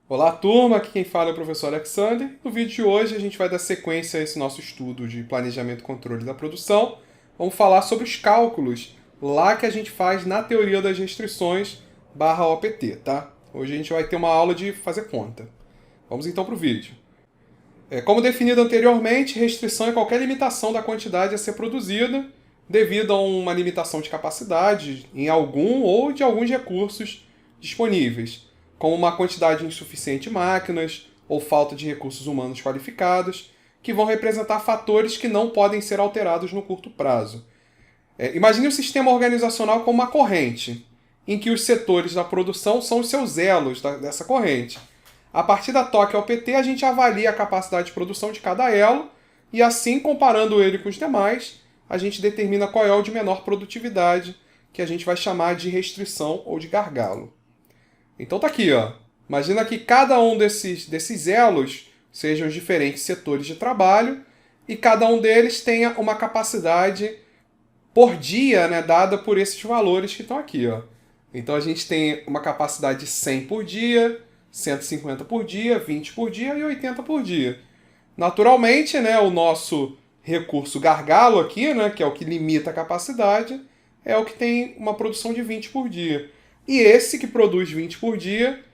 Olá, turma! Aqui quem fala é o professor Alexander. No vídeo de hoje a gente vai dar sequência a esse nosso estudo de planejamento e controle da produção. Vamos falar sobre os cálculos lá que a gente faz na teoria das restrições barra OPT, tá? Hoje a gente vai ter uma aula de fazer conta. Vamos então para o vídeo. Como definido anteriormente, restrição é qualquer limitação da quantidade a ser produzida devido a uma limitação de capacidade em algum ou de alguns recursos disponíveis, como uma quantidade insuficiente de máquinas ou falta de recursos humanos qualificados, que vão representar fatores que não podem ser alterados no curto prazo. Imagine o sistema organizacional como uma corrente, em que os setores da produção são os seus elos dessa corrente. A partir da TOC ao PT, a gente avalia a capacidade de produção de cada elo e assim, comparando ele com os demais, a gente determina qual é o de menor produtividade, que a gente vai chamar de restrição ou de gargalo. Então tá aqui, ó. Imagina que cada um desses elos sejam os diferentes setores de trabalho e cada um deles tenha uma capacidade por dia, né, dada por esses valores que estão aqui, ó. Então a gente tem uma capacidade de 100 por dia, 150 por dia, 20 por dia e 80 por dia. Naturalmente, né, o nosso recurso gargalo aqui, né, que é o que limita a capacidade, é o que tem uma produção de 20 por dia. E esse que produz 20 por dia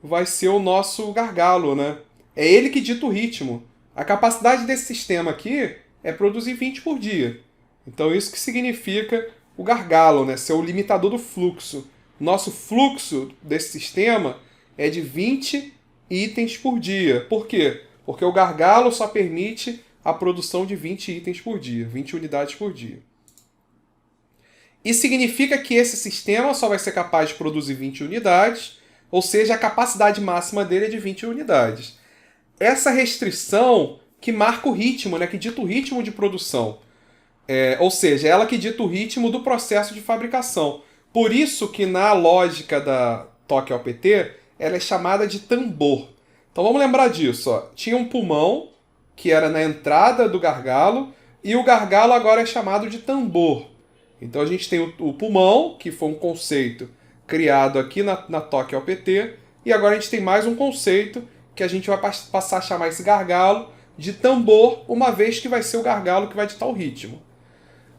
vai ser o nosso gargalo, né? É ele que dita o ritmo. A capacidade desse sistema aqui é produzir 20 por dia. Então isso que significa o gargalo, né? Ser o limitador do fluxo. Nosso fluxo desse sistema é de 20 itens por dia. Por quê? Porque o gargalo só permite a produção de 20 itens por dia, 20 unidades por dia. Isso significa que esse sistema só vai ser capaz de produzir 20 unidades, ou seja, a capacidade máxima dele é de 20 unidades. Essa restrição que marca o ritmo, né, que dita o ritmo de produção. Ou seja, ela que dita o ritmo do processo de fabricação. Por isso que na lógica da TOC ao PT, ela é chamada de tambor. Então vamos lembrar disso. Ó. Tinha um pulmão, que era na entrada do gargalo, e o gargalo agora é chamado de tambor. Então a gente tem o pulmão, que foi um conceito criado aqui na TOC ao PT, e agora a gente tem mais um conceito que a gente vai passar a chamar esse gargalo de tambor, uma vez que vai ser o gargalo que vai ditar o ritmo.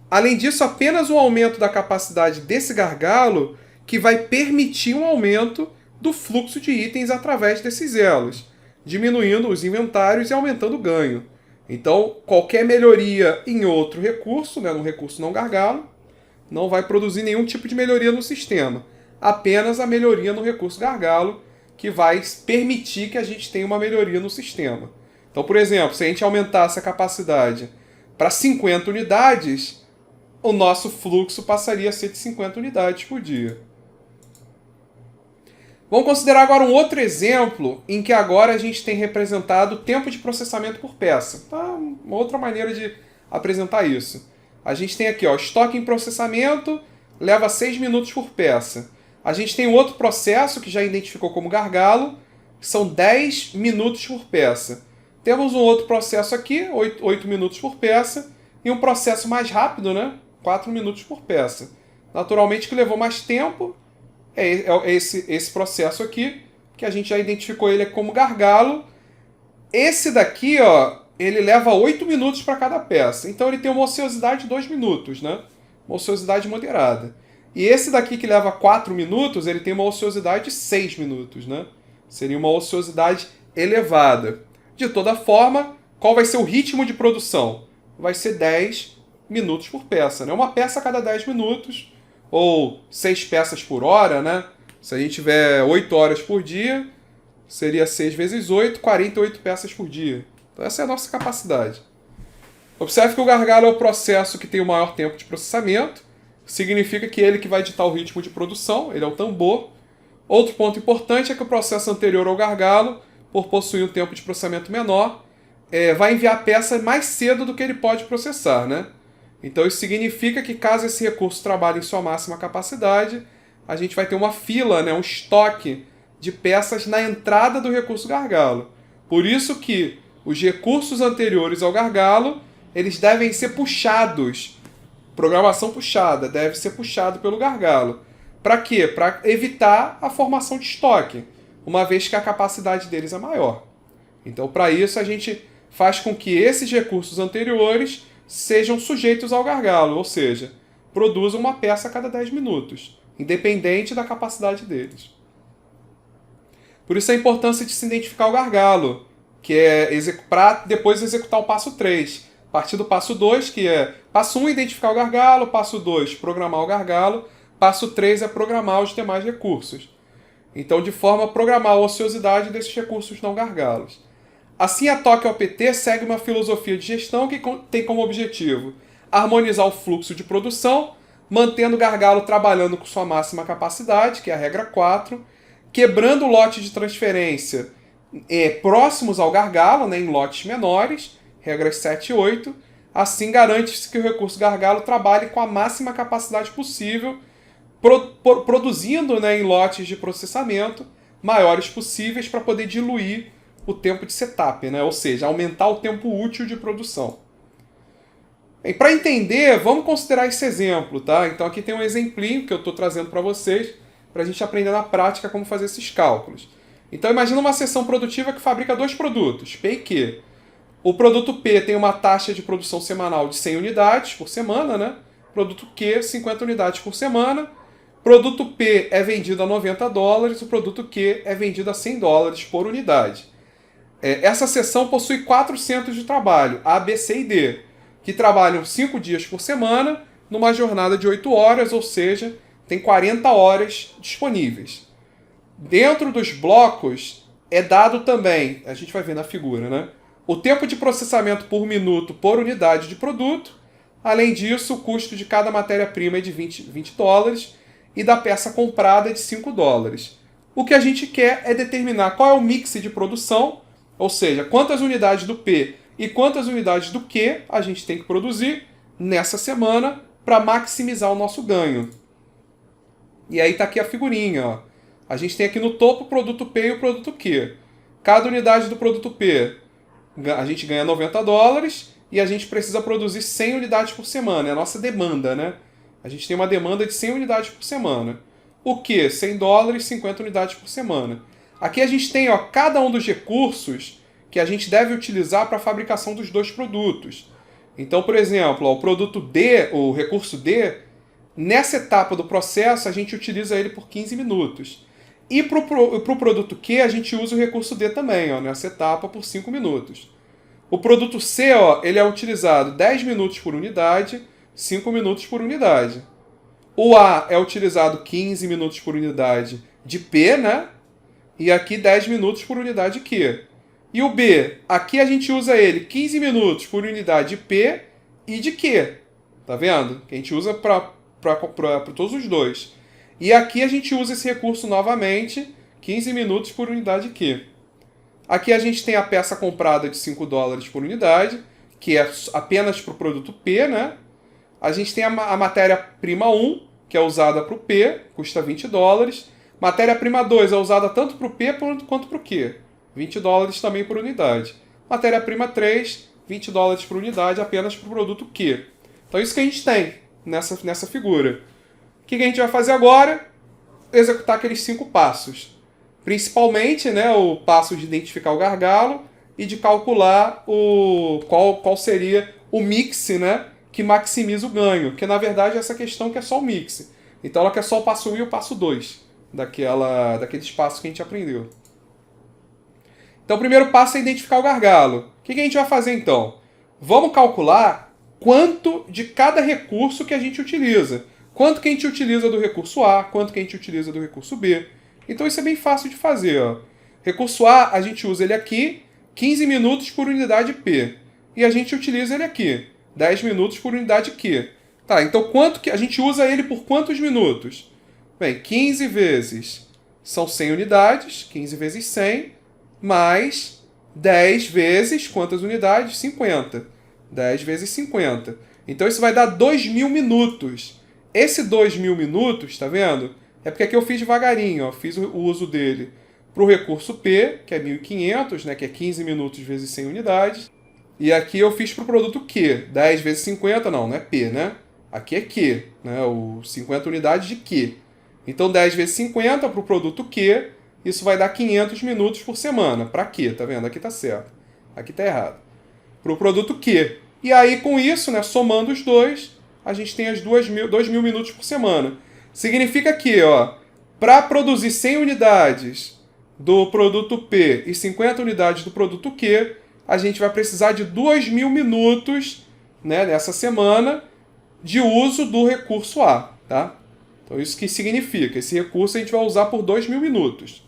Além disso, apenas o aumento da capacidade desse gargalo que vai permitir um aumento do fluxo de itens através desses elos, diminuindo os inventários e aumentando o ganho. Então, qualquer melhoria em outro recurso, né, no recurso não gargalo, não vai produzir nenhum tipo de melhoria no sistema. Apenas a melhoria no recurso gargalo, que vai permitir que a gente tenha uma melhoria no sistema. Então, por exemplo, se a gente aumentasse a capacidade para 50 unidades, o nosso fluxo passaria a ser de 50 unidades por dia. Vamos considerar agora um outro exemplo em que agora a gente tem representado o tempo de processamento por peça. Tá? Uma outra maneira de apresentar isso. A gente tem aqui, ó, estoque em processamento leva 6 minutos por peça. A gente tem um outro processo que já identificou como gargalo, que são 10 minutos por peça. Temos um outro processo aqui, 8 minutos por peça, e um processo mais rápido, né? 4 minutos por peça. Naturalmente que levou mais tempo é esse processo aqui, que a gente já identificou ele como gargalo. Esse daqui, ó, ele leva 8 minutos para cada peça. Então ele tem uma ociosidade de 2 minutos, né? Uma ociosidade moderada. E esse daqui que leva 4 minutos, ele tem uma ociosidade de 6 minutos, né? Seria uma ociosidade elevada. De toda forma, qual vai ser o ritmo de produção? Vai ser 10 minutos por peça, né? Uma peça a cada 10 minutos, ou 6 peças por hora, né? Se a gente tiver 8 horas por dia, seria 6 vezes 8, 48 peças por dia. Então essa é a nossa capacidade. Observe que o gargalo é o processo que tem o maior tempo de processamento, significa que ele que vai ditar o ritmo de produção, ele é o tambor. Outro ponto importante é que o processo anterior ao gargalo, por possuir um tempo de processamento menor, vai enviar a peça mais cedo do que ele pode processar, né? Então isso significa que caso esse recurso trabalhe em sua máxima capacidade, a gente vai ter uma fila, né, um estoque de peças na entrada do recurso gargalo. Por isso que os recursos anteriores ao gargalo, eles devem ser puxados. Programação puxada, deve ser puxado pelo gargalo. Para quê? Para evitar a formação de estoque. uma vez que a capacidade deles é maior. Então, para isso, a gente faz com que esses recursos anteriores sejam sujeitos ao gargalo, ou seja, produzam uma peça a cada 10 minutos, independente da capacidade deles. Por isso a importância de se identificar o gargalo, que é para depois executar o passo 3. A partir do passo 2, que é passo 1, identificar o gargalo, passo 2, programar o gargalo, passo 3 é programar os demais recursos. Então, de forma a programar a ociosidade desses recursos não gargalos. Assim, a TOC OPT segue uma filosofia de gestão que tem como objetivo harmonizar o fluxo de produção, mantendo o gargalo trabalhando com sua máxima capacidade, que é a regra 4, quebrando o lote de transferência próximos ao gargalo, né, em lotes menores, regras 7 e 8. Assim, garante-se que o recurso gargalo trabalhe com a máxima capacidade possível, produzindo, né, em lotes de processamento maiores possíveis para poder diluir o tempo de setup, né, ou seja, aumentar o tempo útil de produção. Para entender, vamos considerar esse exemplo, tá? Então aqui tem um exemplinho que eu estou trazendo para vocês, para a gente aprender na prática como fazer esses cálculos. Então imagina uma seção produtiva que fabrica dois produtos, P e Q. O produto P tem uma taxa de produção semanal de 100 unidades por semana, né? Produto Q, 50 unidades por semana. Produto P é vendido a $90, o produto Q é vendido a $100 por unidade. Essa seção possui 4 centros de trabalho, A, B, C e D, que trabalham 5 dias por semana, numa jornada de 8 horas, ou seja, tem 40 horas disponíveis. Dentro dos blocos é dado também, a gente vai ver na figura, né? O tempo de processamento por minuto por unidade de produto. Além disso, o custo de cada matéria-prima é de $20 e da peça comprada é de $5. O que a gente quer é determinar qual é o mix de produção, ou seja, quantas unidades do P e quantas unidades do Q a gente tem que produzir nessa semana para maximizar o nosso ganho. E aí está aqui a figurinha, ó. A gente tem aqui no topo o produto P e o produto Q. Cada unidade do produto P a gente ganha $90 e a gente precisa produzir 100 unidades por semana. É a nossa demanda, né? A gente tem uma demanda de 100 unidades por semana. O Q, $100, 50 unidades por semana. Aqui a gente tem, ó, cada um dos recursos que a gente deve utilizar para a fabricação dos dois produtos. Então, por exemplo, ó, o produto D, o recurso D, nessa etapa do processo a gente utiliza ele por 15 minutos. E para o produto Q a gente usa o recurso D também, ó, nessa etapa por 5 minutos. O produto C, ó, ele é utilizado 10 minutos por unidade, 5 minutos por unidade. O A é utilizado 15 minutos por unidade de P, né? E aqui 10 minutos por unidade de Q. E o B, aqui a gente usa ele 15 minutos por unidade de P e de Q. Tá vendo? Que a gente usa para todos os dois. E aqui a gente usa esse recurso novamente, 15 minutos por unidade de Q. Aqui a gente tem a peça comprada de $5 por unidade, que é apenas para o produto P, né? A gente tem a matéria-prima 1, que é usada para o P, custa $20. Matéria-prima 2 é usada tanto para o P quanto para o Q, $20 também por unidade. Matéria-prima 3, $20 por unidade apenas para o produto Q. Então isso que a gente tem nessa figura. O que a gente vai fazer agora? Executar aqueles 5 passos. Principalmente, né, o passo de identificar o gargalo e de calcular qual seria o mix, né, que maximiza o ganho. Que na verdade essa questão que é só o mix. Então ela quer só o passo 1 e o passo 2 daqueles passos que a gente aprendeu. Então o primeiro passo é identificar o gargalo. O que a gente vai fazer então? Vamos calcular quanto de cada recurso que a gente utiliza. Quanto que a gente utiliza do recurso A, quanto que a gente utiliza do recurso B. Então isso é bem fácil de fazer, ó. Recurso A, a gente usa ele aqui, 15 minutos por unidade P. E a gente utiliza ele aqui, 10 minutos por unidade Q. Tá, então quanto que a gente usa ele por quantos minutos? Bem, 15 vezes são 100 unidades, 15 vezes 100, mais 10 vezes quantas unidades? 50. 10 vezes 50. Então isso vai dar 2.000 minutos. Esse 2.000 minutos, tá vendo? É porque aqui eu fiz devagarinho, ó, fiz o uso dele para o recurso P, que é 1.500, né, que é 15 minutos vezes 100 unidades. E aqui eu fiz para o produto Q, 10 vezes 50, não é P, né? Aqui é Q, né, o 50 unidades de Q. Então 10 vezes 50 para o produto Q isso vai dar 500 minutos por semana. Para quê? Tá vendo? Aqui tá certo. Aqui tá errado. Para o produto Q. E aí, com isso, né, somando os dois, a gente tem as 2.000 minutos por semana. Significa que, para produzir 100 unidades do produto P e 50 unidades do produto Q, a gente vai precisar de 2.000 minutos, né, nessa semana de uso do recurso A. Tá? Então, isso que significa? Esse recurso a gente vai usar por 2.000 minutos.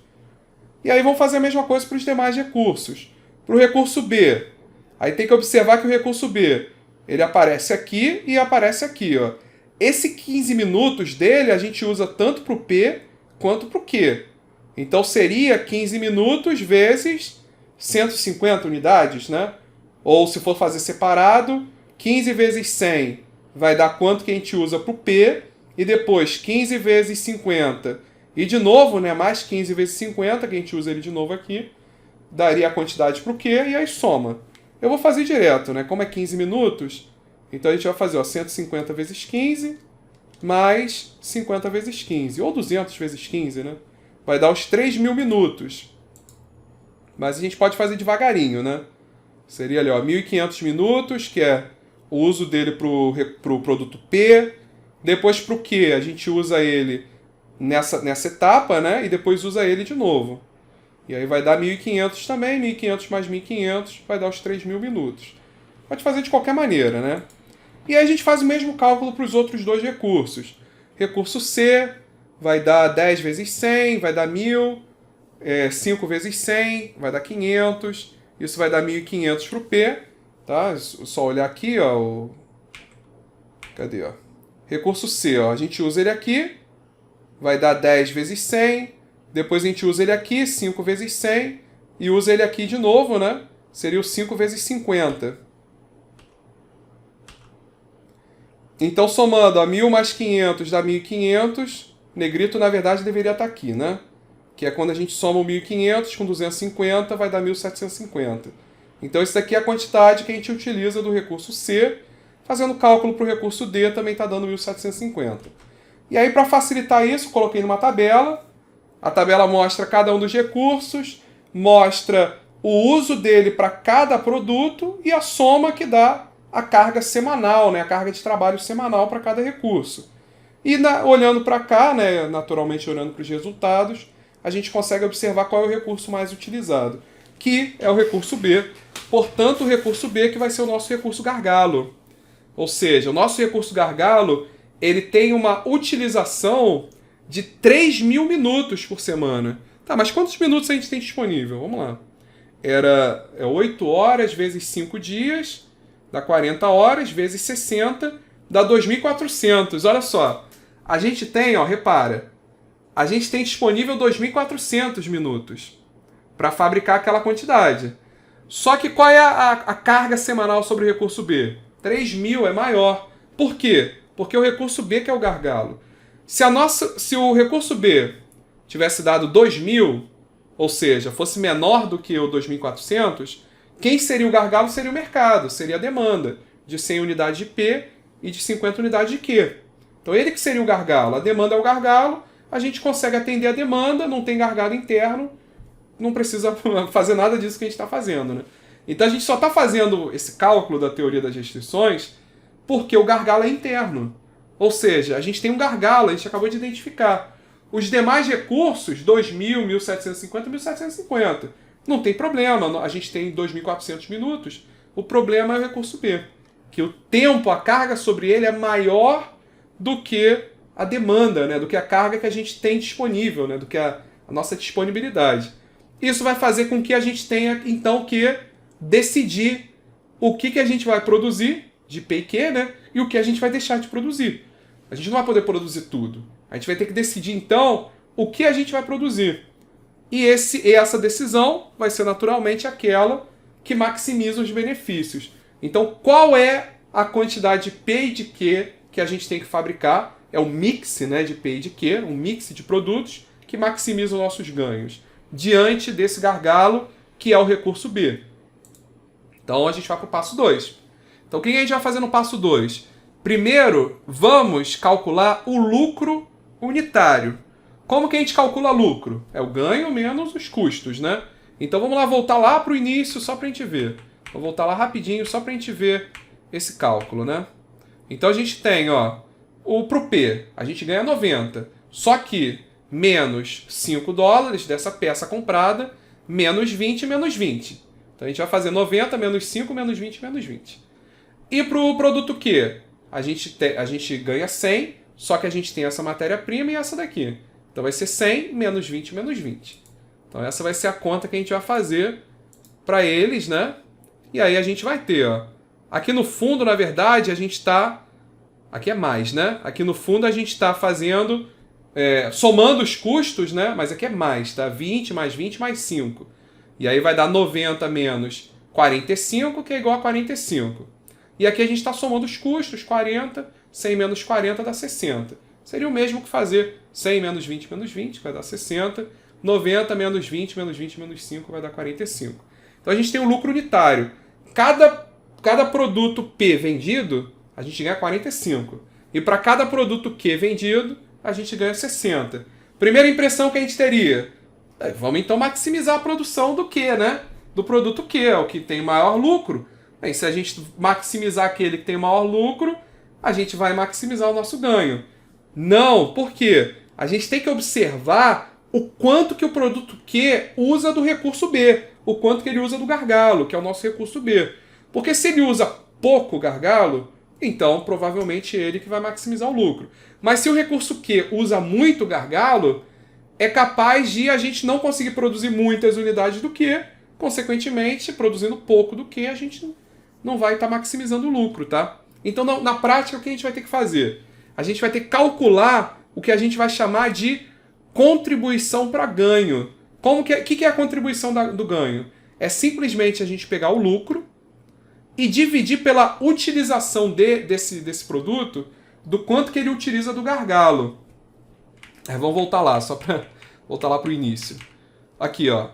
E aí vamos fazer a mesma coisa para os demais recursos. Para o recurso B, aí tem que observar que o recurso B, ele aparece aqui e aparece aqui. Esse 15 minutos dele a gente usa tanto para o P quanto para o Q. Então seria 15 minutos vezes 150 unidades, né? Ou se for fazer separado, 15 vezes 100 vai dar quanto que a gente usa para o P, e depois 15 vezes 50, e de novo, né, mais 15 vezes 50, que a gente usa ele de novo aqui, daria a quantidade para o Q, e aí soma. Eu vou fazer direto, né? Como é 15 minutos, então a gente vai fazer 150 vezes 15, mais 50 vezes 15, ou 200 vezes 15, né? Vai dar os 3.000 minutos. Mas a gente pode fazer devagarinho, né? Seria ali, 1.500 minutos, que é o uso dele para o produto P. Depois para o Q, a gente usa ele nessa etapa, né? E depois usa ele de novo. E aí vai dar 1.500 também, 1.500 mais 1.500 vai dar os 3.000 minutos. Pode fazer de qualquer maneira, né? E aí a gente faz o mesmo cálculo para os outros dois recursos. Recurso C vai dar 10 vezes 100, vai dar 1.000. 5 vezes 100 vai dar 500. Isso vai dar 1.500 para o P. Tá? Só olhar aqui, Cadê, Recurso C, a gente usa ele aqui. Vai dar 10 vezes 100. Depois a gente usa ele aqui, 5 vezes 100. E usa ele aqui de novo, né? Seria o 5 vezes 50. Então, somando 1.000 mais 500 dá 1.500. Negrito, na verdade, deveria estar aqui, né? Que é quando a gente soma o 1.500 com 250, vai dar 1.750. Então, isso daqui é a quantidade que a gente utiliza do recurso C. Fazendo cálculo para o recurso D, também está dando 1.750. E aí, para facilitar isso, coloquei numa tabela. A tabela mostra cada um dos recursos, mostra o uso dele para cada produto e a soma que dá a carga semanal, né? A carga de trabalho semanal para cada recurso. E olhando para cá, né? Naturalmente olhando para os resultados, a gente consegue observar qual é o recurso mais utilizado, que é o recurso B. Portanto, o recurso B que vai ser o nosso recurso gargalo. Ou seja, o nosso recurso gargalo, ele tem uma utilização de 3.000 minutos por semana. Tá, mas quantos minutos a gente tem disponível? Vamos lá. 8 horas vezes 5 dias, dá 40 horas, vezes 60, dá 2.400. Olha só, a gente tem, repara, a gente tem disponível 2.400 minutos para fabricar aquela quantidade. Só que qual é a carga semanal sobre o recurso B? 3.000 é maior. Por quê? Porque o recurso B que é o gargalo. Se o recurso B tivesse dado 2.000, ou seja, fosse menor do que o 2.400, quem seria o gargalo seria o mercado, seria a demanda de 100 unidades de P e de 50 unidades de Q. Então ele que seria o gargalo. A demanda é o gargalo, a gente consegue atender a demanda, não tem gargalo interno, não precisa fazer nada disso que a gente está fazendo, né? Então a gente só está fazendo esse cálculo da teoria das restrições porque o gargalo é interno. Ou seja, a gente tem um gargalo, a gente acabou de identificar. Os demais recursos, 2.000, 1.750, 1.750, não tem problema, a gente tem 2.400 minutos. O problema é o recurso B, que o tempo, a carga sobre ele é maior do que a demanda, né? Do que a carga que a gente tem disponível, né? Do que a nossa disponibilidade. Isso vai fazer com que a gente tenha, então, que decidir o que a gente vai produzir de P e Q, né? E o que a gente vai deixar de produzir. A gente não vai poder produzir tudo. A gente vai ter que decidir, então, o que a gente vai produzir. E essa decisão vai ser, naturalmente, aquela que maximiza os benefícios. Então, qual é a quantidade de P e de Q que a gente tem que fabricar? É o mix, né, de P e de Q, um mix de produtos que maximiza os nossos ganhos diante desse gargalo que é o recurso B. Então, a gente vai para o passo 2. Então, o que a gente vai fazer no passo 2? Primeiro, vamos calcular o lucro unitário. Como que a gente calcula lucro? É o ganho menos os custos, né? Então vamos lá voltar lá para o início só para a gente ver. Vou voltar lá rapidinho só para a gente ver esse cálculo, né? Então a gente tem, ó, pro P, a gente ganha 90, só que menos 5 dólares dessa peça comprada, menos 20, menos 20. Então a gente vai fazer 90 menos 5, menos 20, menos 20. E para o produto Q, a gente ganha 100, só que a gente tem essa matéria-prima e essa daqui. Então vai ser 100 menos 20 menos 20. Então essa vai ser a conta que a gente vai fazer para eles, né? E aí a gente vai ter, ó, aqui no fundo, na verdade, a gente está... Aqui é mais, né? Aqui no fundo a gente está fazendo... somando os custos, né? Mas aqui é mais, tá? 20 mais 20 mais 5. E aí vai dar 90 menos 45, que é igual a 45. E aqui a gente está somando os custos, 40, 100 menos 40 dá 60. Seria o mesmo que fazer 100 menos 20 menos 20, vai dar 60. 90 menos 20 menos 20 menos 5 vai dar 45. Então a gente tem um lucro unitário. Cada produto P vendido, a gente ganha 45. E para cada produto Q vendido, a gente ganha 60. Primeira impressão que a gente teria: vamos então maximizar a produção do Q, né? Do produto Q, é o que tem maior lucro. Bem, se a gente maximizar aquele que tem maior lucro, a gente vai maximizar o nosso ganho. Não, por quê? A gente tem que observar o quanto que o produto Q usa do recurso B, o quanto que ele usa do gargalo, que é o nosso recurso B. Porque se ele usa pouco gargalo, então provavelmente ele que vai maximizar o lucro. Mas se o recurso Q usa muito gargalo, é capaz de a gente não conseguir produzir muitas unidades do Q, consequentemente, produzindo pouco do Q, a gente não vai estar maximizando o lucro, tá? Então, na prática, o que a gente vai ter que fazer? A gente vai ter que calcular o que a gente vai chamar de contribuição para ganho. O que é a contribuição do ganho? É simplesmente a gente pegar o lucro e dividir pela utilização desse produto, do quanto que ele utiliza do gargalo. Vamos voltar lá, só para voltar lá para o início. Aqui, ó.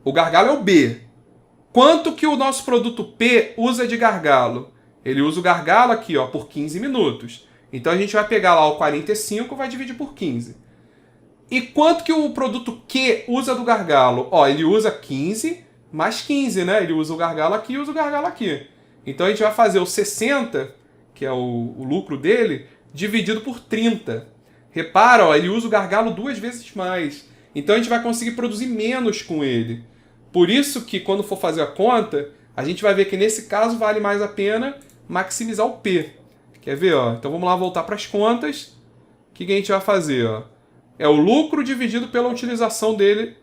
O gargalo é o B. Quanto que o nosso produto P usa de gargalo? Ele usa o gargalo aqui, ó, por 15 minutos. Então a gente vai pegar lá o 45 e vai dividir por 15. E quanto que o produto Q usa do gargalo? Ó, ele usa 15 mais 15, né? Ele usa o gargalo aqui e usa o gargalo aqui. Então a gente vai fazer o 60, que é o lucro dele, dividido por 30. Repara, ó, ele usa o gargalo 2 vezes mais. Então a gente vai conseguir produzir menos com ele. Por isso que quando for fazer a conta, a gente vai ver que nesse caso vale mais a pena maximizar o P. Quer ver? Ó? Então vamos lá voltar para as contas. O que a gente vai fazer? Ó? É o lucro dividido pela utilização dele,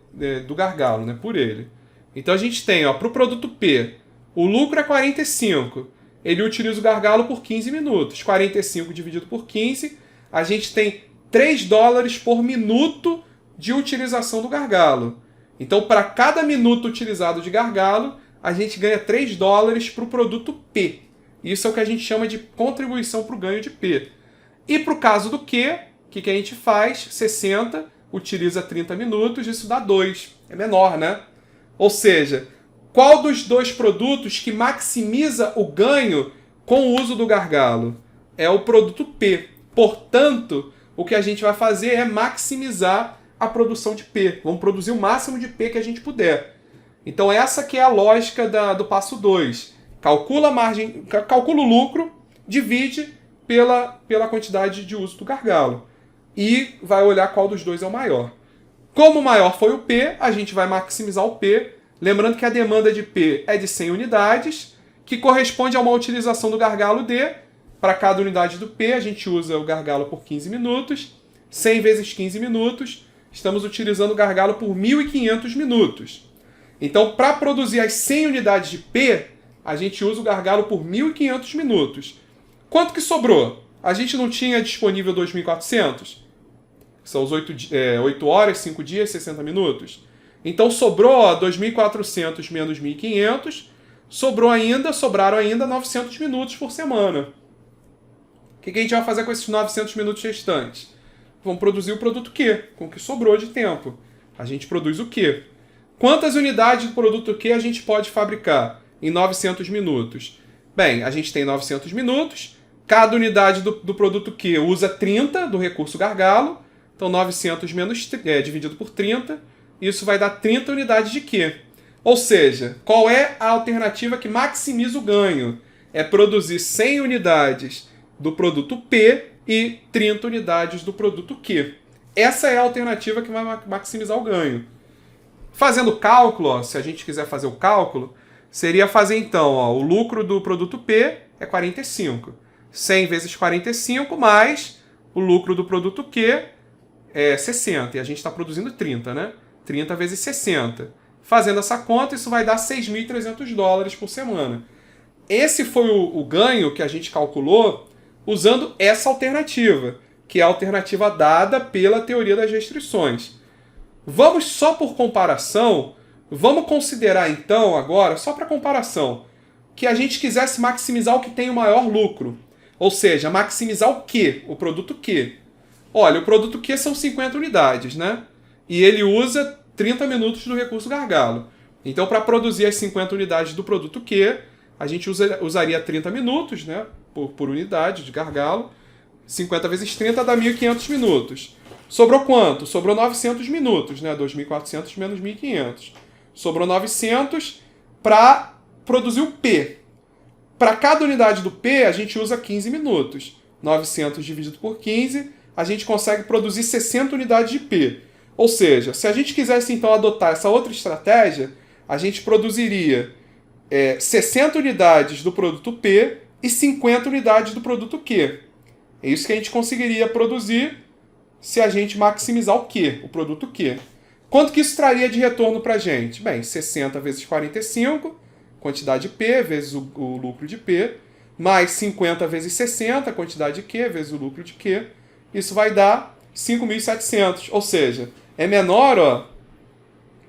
do gargalo, né? Por ele. Então a gente tem, para o produto P, o lucro é 45. Ele utiliza o gargalo por 15 minutos. 45 dividido por 15, a gente tem 3 dólares por minuto de utilização do gargalo. Então, para cada minuto utilizado de gargalo, a gente ganha 3 dólares para o produto P. Isso é o que a gente chama de contribuição para o ganho de P. E para o caso do Q, o que a gente faz? 60, utiliza 30 minutos, isso dá 2. É menor, né? Ou seja, qual dos dois produtos que maximiza o ganho com o uso do gargalo? É o produto P. Portanto, o que a gente vai fazer é maximizar a produção de P. Vamos produzir o máximo de P que a gente puder. Então essa que é a lógica do passo 2. Calcula a margem, calcula o lucro, divide pela quantidade de uso do gargalo. E vai olhar qual dos dois é o maior. Como o maior foi o P, a gente vai maximizar o P. Lembrando que a demanda de P é de 100 unidades, que corresponde a uma utilização do gargalo D. Para cada unidade do P, a gente usa o gargalo por 15 minutos. 100 vezes 15 minutos, estamos utilizando o gargalo por 1.500 minutos. Então, para produzir as 100 unidades de P, a gente usa o gargalo por 1.500 minutos. Quanto que sobrou? A gente não tinha disponível 2.400? São os 8 horas, 5 dias, 60 minutos. Então sobrou 2.400 menos 1.500, sobraram ainda 900 minutos por semana. O que a gente vai fazer com esses 900 minutos restantes? Vamos produzir o produto Q, com o que sobrou de tempo. A gente produz o Q. Quantas unidades do produto Q a gente pode fabricar em 900 minutos? Bem, a gente tem 900 minutos, cada unidade do produto Q usa 30 do recurso gargalo, Então 900 dividido por 30, isso vai dar 30 unidades de Q. Ou seja, qual é a alternativa que maximiza o ganho? É produzir 100 unidades do produto P e 30 unidades do produto Q. Essa é a alternativa que vai maximizar o ganho. Fazendo o cálculo, ó, se a gente quiser fazer o cálculo, seria fazer então, ó, o lucro do produto P é 45. 100 vezes 45 mais o lucro do produto Q é 60. E a gente está produzindo 30, né? 30 vezes 60. Fazendo essa conta, isso vai dar $6.300 por semana. Esse foi o ganho que a gente calculou usando essa alternativa, que é a alternativa dada pela teoria das restrições. Vamos só por comparação, vamos considerar então agora, só para comparação, que a gente quisesse maximizar o que tem o maior lucro. Ou seja, maximizar o Q, o produto Q. Olha, o produto Q são 50 unidades, né? E ele usa 30 minutos do recurso gargalo. Então, para produzir as 50 unidades do produto Q, a gente usaria 30 minutos, né? Por unidade de gargalo. 50 vezes 30 dá 1.500 minutos. Sobrou quanto? Sobrou 900 minutos, né? 2.400 menos 1.500. Sobrou 900 para produzir o P. Para cada unidade do P, a gente usa 15 minutos. 900 dividido por 15, a gente consegue produzir 60 unidades de P. Ou seja, se a gente quisesse então adotar essa outra estratégia, a gente produziria 60 unidades do produto P e 50 unidades do produto Q. É isso que a gente conseguiria produzir se a gente maximizar o Q, o produto Q. Quanto que isso traria de retorno para a gente? Bem, 60 vezes 45, quantidade de P vezes o lucro de P, mais 50 vezes 60, quantidade de Q vezes o lucro de Q. Isso vai dar 5.700, ou seja, é menor, ó,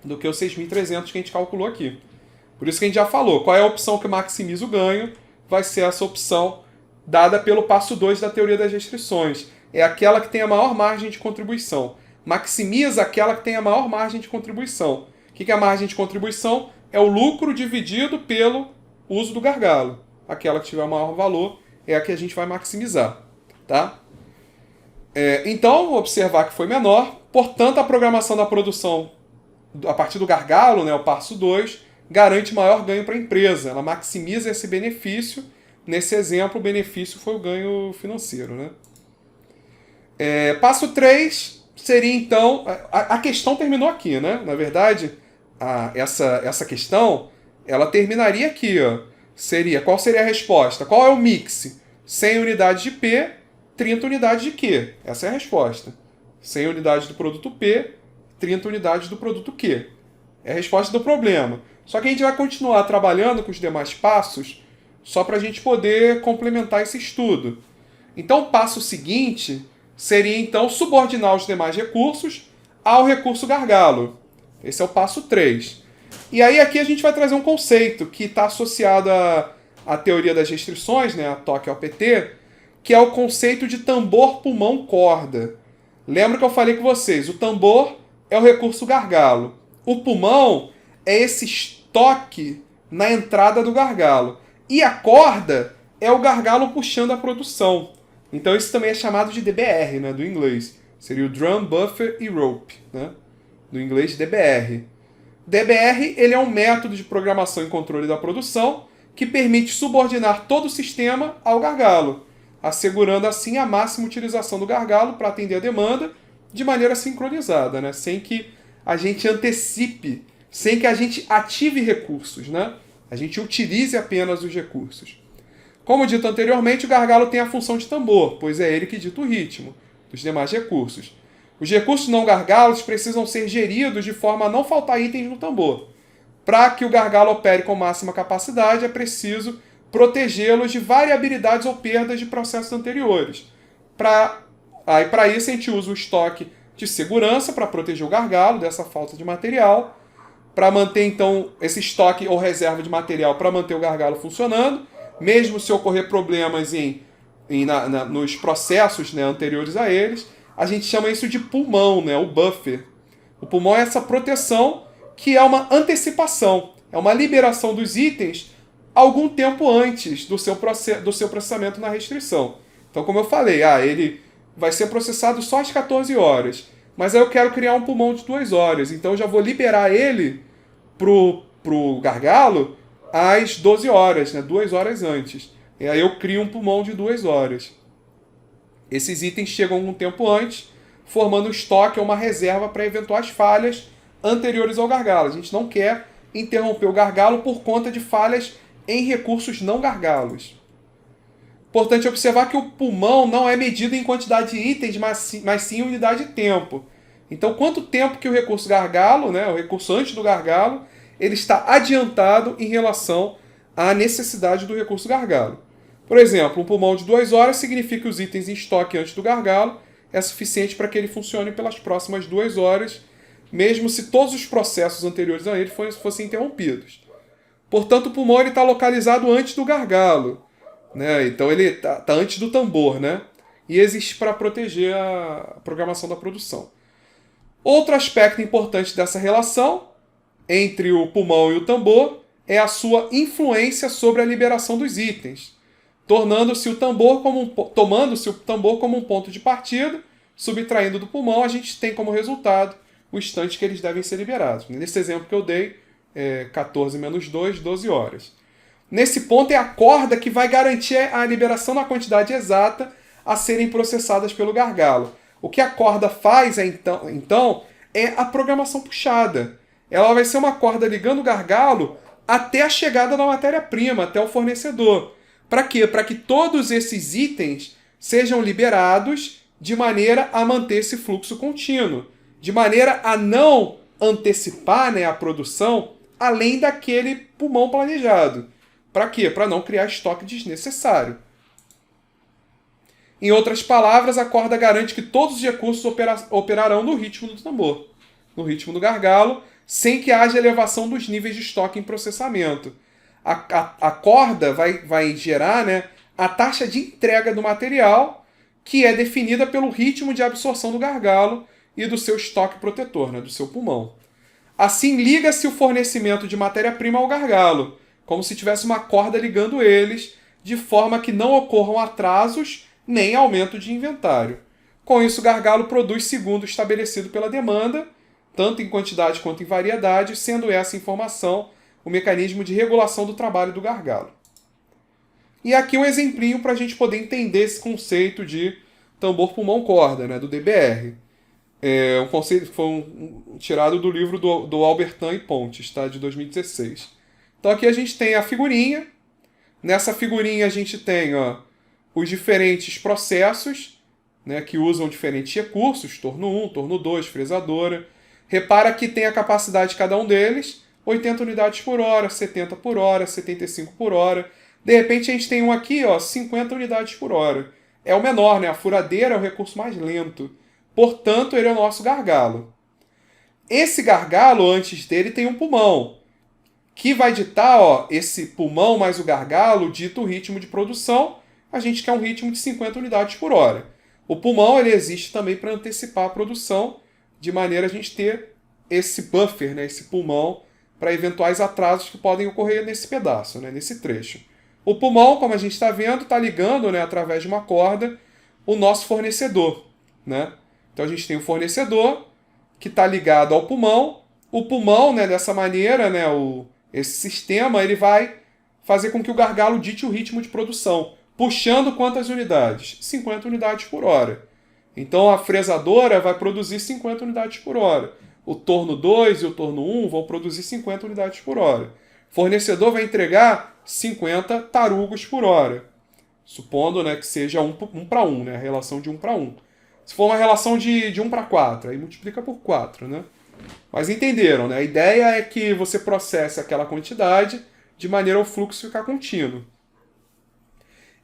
do que os 6.300 que a gente calculou aqui. Por isso que a gente já falou, qual é a opção que maximiza o ganho? Vai ser essa opção dada pelo passo 2 da teoria das restrições. É aquela que tem a maior margem de contribuição. Maximiza aquela que tem a maior margem de contribuição. O que é a margem de contribuição? É o lucro dividido pelo uso do gargalo. Aquela que tiver o maior valor é a que a gente vai maximizar. Tá? Então, observar que foi menor. Portanto, a programação da produção a partir do gargalo, né, o passo 2, garante maior ganho para a empresa. Ela maximiza esse benefício. Nesse exemplo, o benefício foi o ganho financeiro. Né? Passo 3 seria, então... A questão terminou aqui, né? Na verdade, essa questão, ela terminaria aqui. Ó. Qual seria a resposta? Qual é o mix? 100 unidades de P, 30 unidades de Q. Essa é a resposta. 100 unidades do produto P, 30 unidades do produto Q. É a resposta do problema. Só que a gente vai continuar trabalhando com os demais passos só para a gente poder complementar esse estudo. Então, o passo seguinte seria, então, subordinar os demais recursos ao recurso gargalo. Esse é o passo 3. E aí, aqui a gente vai trazer um conceito que está associado à teoria das restrições, né, a TOC e ao PT, que é o conceito de tambor-pulmão-corda. Lembra que eu falei com vocês, o tambor é o recurso gargalo. O pulmão é esse estoque na entrada do gargalo. E a corda é o gargalo puxando a produção. Então isso também é chamado de DBR, né, do inglês. Seria o Drum, Buffer e Rope, né, do inglês DBR. DBR ele é um método de programação e controle da produção que permite subordinar todo o sistema ao gargalo, assegurando assim a máxima utilização do gargalo para atender a demanda de maneira sincronizada, né, sem que a gente antecipe, sem que a gente ative recursos, né? A gente utilize apenas os recursos. Como dito anteriormente, o gargalo tem a função de tambor, pois é ele que dita o ritmo dos demais recursos. Os recursos não gargalos precisam ser geridos de forma a não faltar itens no tambor. Para que o gargalo opere com máxima capacidade, é preciso protegê-los de variabilidades ou perdas de processos anteriores. Para isso, a gente usa o estoque de segurança para proteger o gargalo dessa falta de material, para manter, então, esse estoque ou reserva de material para manter o gargalo funcionando, mesmo se ocorrer problemas nos processos, né, anteriores a eles. A gente chama isso de pulmão, né, o buffer. O pulmão é essa proteção que é uma antecipação, é uma liberação dos itens algum tempo antes do seu processamento na restrição. Então, como eu falei, ele vai ser processado só às 14 horas. Mas aí eu quero criar um pulmão de 2 horas. Então eu já vou liberar ele pro gargalo às 12 horas, né? 2 horas antes. E aí eu crio um pulmão de 2 horas. Esses itens chegam um tempo antes, formando um estoque ou uma reserva para eventuais falhas anteriores ao gargalo. A gente não quer interromper o gargalo por conta de falhas em recursos não gargalos. Importante observar que o pulmão não é medido em quantidade de itens, mas sim em unidade de tempo. Então, quanto tempo que o recurso gargalo, né, o recurso antes do gargalo, ele está adiantado em relação à necessidade do recurso gargalo. Por exemplo, um pulmão de 2 horas significa que os itens em estoque antes do gargalo é suficiente para que ele funcione pelas próximas 2 horas, mesmo se todos os processos anteriores a ele fossem interrompidos. Portanto, o pulmão está localizado antes do gargalo, né? Então ele está antes do tambor, né? E existe para proteger a programação da produção. Outro aspecto importante dessa relação entre o pulmão e o tambor é a sua influência sobre a liberação dos itens, tomando-se o tambor como um ponto de partida, subtraindo do pulmão, a gente tem como resultado o instante que eles devem ser liberados. Nesse exemplo que eu dei, 14 menos 2, 12 horas. Nesse ponto é a corda que vai garantir a liberação na quantidade exata a serem processadas pelo gargalo. O que a corda faz então é a programação puxada. Ela vai ser uma corda ligando o gargalo até a chegada da matéria-prima, até o fornecedor. Para quê? Para que todos esses itens sejam liberados de maneira a manter esse fluxo contínuo, de maneira a não antecipar, né, a produção além daquele pulmão planejado. Para quê? Para não criar estoque desnecessário. Em outras palavras, a corda garante que todos os recursos operarão no ritmo do tambor, no ritmo do gargalo, sem que haja elevação dos níveis de estoque em processamento. A corda vai gerar, né, a taxa de entrega do material, que é definida pelo ritmo de absorção do gargalo e do seu estoque protetor, né, do seu pulmão. Assim, liga-se o fornecimento de matéria-prima ao gargalo, como se tivesse uma corda ligando eles, de forma que não ocorram atrasos nem aumento de inventário. Com isso, o gargalo produz segundo o estabelecido pela demanda, tanto em quantidade quanto em variedade, sendo essa informação o mecanismo de regulação do trabalho do gargalo. E aqui um exemplinho para a gente poder entender esse conceito de tambor-pulmão-corda, né, do DBR. Um conceito que foi tirado do livro do Albertan e Pontes, tá, de 2016. Então aqui a gente tem a figurinha. Nessa figurinha a gente tem os diferentes processos, né, que usam diferentes recursos, torno 1, torno 2, fresadora. Repara que tem a capacidade de cada um deles, 80 unidades por hora, 70 por hora, 75 por hora. De repente a gente tem um aqui, 50 unidades por hora. É o menor, né? A furadeira é o recurso mais lento. Portanto, ele é o nosso gargalo. Esse gargalo, antes dele, tem um pulmão, que vai ditar, esse pulmão mais o gargalo, dita o ritmo de produção. A gente quer um ritmo de 50 unidades por hora. O pulmão ele existe também para antecipar a produção, de maneira a gente ter esse buffer, né, esse pulmão, para eventuais atrasos que podem ocorrer nesse pedaço, né, nesse trecho. O pulmão, como a gente está vendo, está ligando, né, através de uma corda, o nosso fornecedor, né? Então a gente tem o fornecedor que está ligado ao pulmão. O pulmão, né, dessa maneira, né, esse sistema ele vai fazer com que o gargalo dite o ritmo de produção, puxando quantas unidades? 50 unidades por hora. Então a fresadora vai produzir 50 unidades por hora. O torno 2 e o torno 1 vão produzir 50 unidades por hora. O fornecedor vai entregar 50 tarugos por hora, supondo, né, que seja 1 para 1, né, a relação de 1 para 1. Se for uma relação de 1 para 4, aí multiplica por 4, né? Mas entenderam, né? A ideia é que você processe aquela quantidade de maneira ao fluxo ficar contínuo.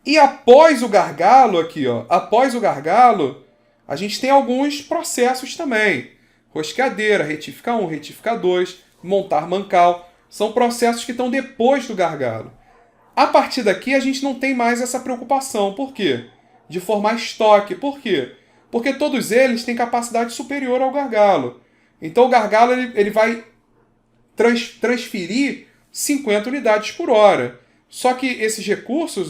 E após o gargalo aqui, após o gargalo, a gente tem alguns processos também. Rosqueadeira, retífica 1, retífica 2, montar mancal. São processos que estão depois do gargalo. A partir daqui a gente não tem mais essa preocupação. Por quê? De formar estoque. Por quê? Porque todos eles têm capacidade superior ao gargalo. Então o gargalo ele vai transferir 50 unidades por hora. Só que esses recursos,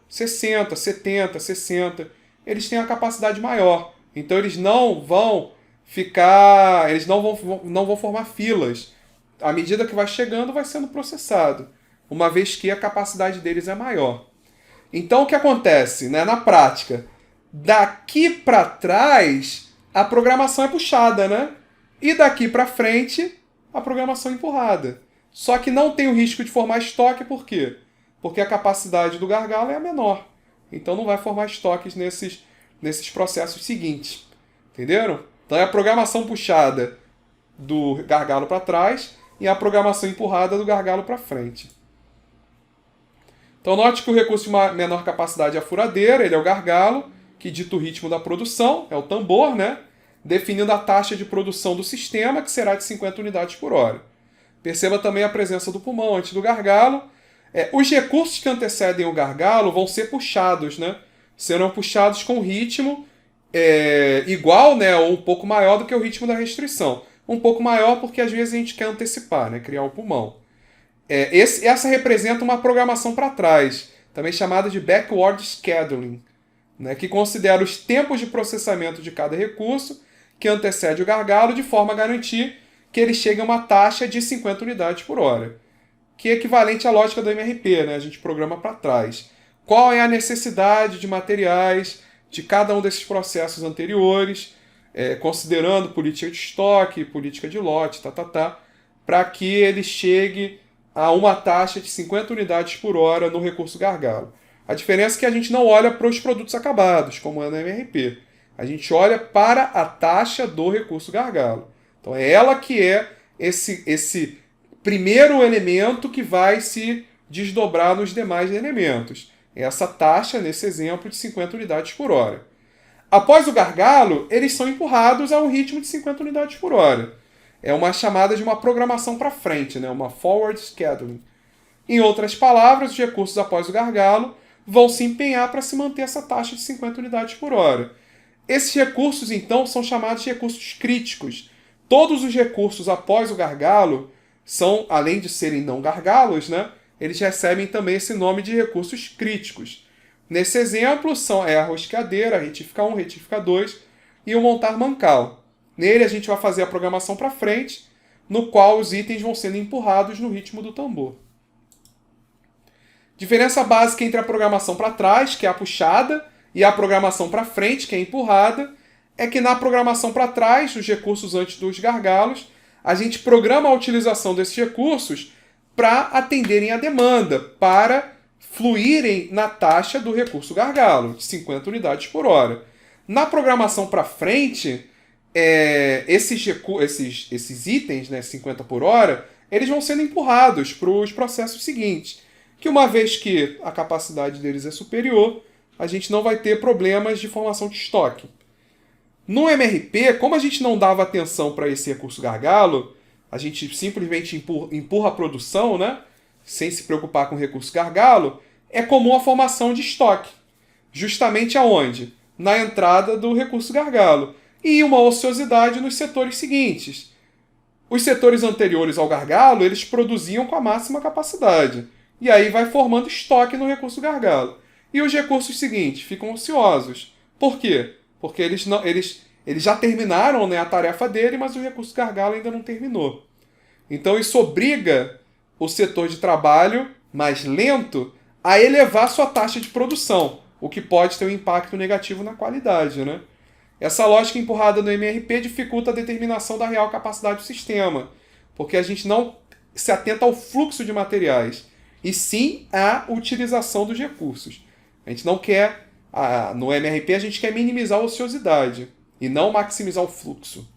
60, 70, 60, eles têm a capacidade maior. Então eles não vão ficar, eles não vão formar filas. À medida que vai chegando, vai sendo processado, uma vez que a capacidade deles é maior. Então o que acontece, né, na prática? Daqui para trás, a programação é puxada, né? E daqui para frente, a programação é empurrada. Só que não tem o risco de formar estoque, por quê? Porque a capacidade do gargalo é a menor. Então não vai formar estoques nesses processos seguintes. Entenderam? Então é a programação puxada do gargalo para trás e a programação empurrada do gargalo para frente. Então note que o recurso de menor capacidade é a furadeira, ele é o gargalo, que dita o ritmo da produção, é o tambor, né? Definindo a taxa de produção do sistema, que será de 50 unidades por hora. Perceba também a presença do pulmão antes do gargalo. Os recursos que antecedem o gargalo vão ser puxados, né? Serão puxados com esse igual, né, ou um pouco maior do que o ritmo da restrição. Um pouco maior porque às vezes a gente quer antecipar, né, criar o pulmão. Essa representa uma programação para trás, também chamada de backward scheduling, né, que considera os tempos de processamento de cada recurso que antecede o gargalo de forma a garantir que ele chegue a uma taxa de 50 unidades por hora, que é equivalente à lógica do MRP, né, a gente programa para trás. Qual é a necessidade de materiais de cada um desses processos anteriores, considerando política de estoque, política de lote, para que ele chegue a uma taxa de 50 unidades por hora no recurso gargalo. A diferença é que a gente não olha para os produtos acabados, como é no MRP. A gente olha para a taxa do recurso gargalo. Então é ela que é esse primeiro elemento que vai se desdobrar nos demais elementos. Essa taxa, nesse exemplo, de 50 unidades por hora. Após o gargalo, eles são empurrados a um ritmo de 50 unidades por hora. É uma chamada de uma programação para frente, né? Uma forward scheduling. Em outras palavras, os recursos após o gargalo vão se empenhar para se manter essa taxa de 50 unidades por hora. Esses recursos, então, são chamados de recursos críticos. Todos os recursos após o gargalo são, além de serem não gargalos, né? Eles recebem também esse nome de recursos críticos. Nesse exemplo, são a rosqueadeira, a retífica 1, retífica 2 e o montar mancal. Nele, a gente vai fazer a programação para frente, no qual os itens vão sendo empurrados no ritmo do tambor. Diferença básica entre a programação para trás, que é a puxada, e a programação para frente, que é a empurrada, é que na programação para trás, os recursos antes dos gargalos, a gente programa a utilização desses recursos para atenderem a demanda, para fluírem na taxa do recurso gargalo, de 50 unidades por hora. Na programação para frente, esses itens, né, 50 por hora, eles vão sendo empurrados para os processos seguintes, que uma vez que a capacidade deles é superior, a gente não vai ter problemas de formação de estoque. No MRP, como a gente não dava atenção para esse recurso gargalo, a gente simplesmente empurra a produção, né, sem se preocupar com o recurso gargalo, é comum a formação de estoque. Justamente aonde? Na entrada do recurso gargalo. E uma ociosidade nos setores seguintes. Os setores anteriores ao gargalo, eles produziam com a máxima capacidade. E aí vai formando estoque no recurso gargalo. E os recursos seguintes ficam ociosos. Por quê? Porque eles já terminaram, né, a tarefa dele, mas o recurso gargalo ainda não terminou. Então isso obriga o setor de trabalho mais lento a elevar sua taxa de produção, o que pode ter um impacto negativo na qualidade, né? Essa lógica empurrada no MRP dificulta a determinação da real capacidade do sistema, porque a gente não se atenta ao fluxo de materiais, e sim à utilização dos recursos. A gente não quer, no MRP a gente quer minimizar a ociosidade e não maximizar o fluxo.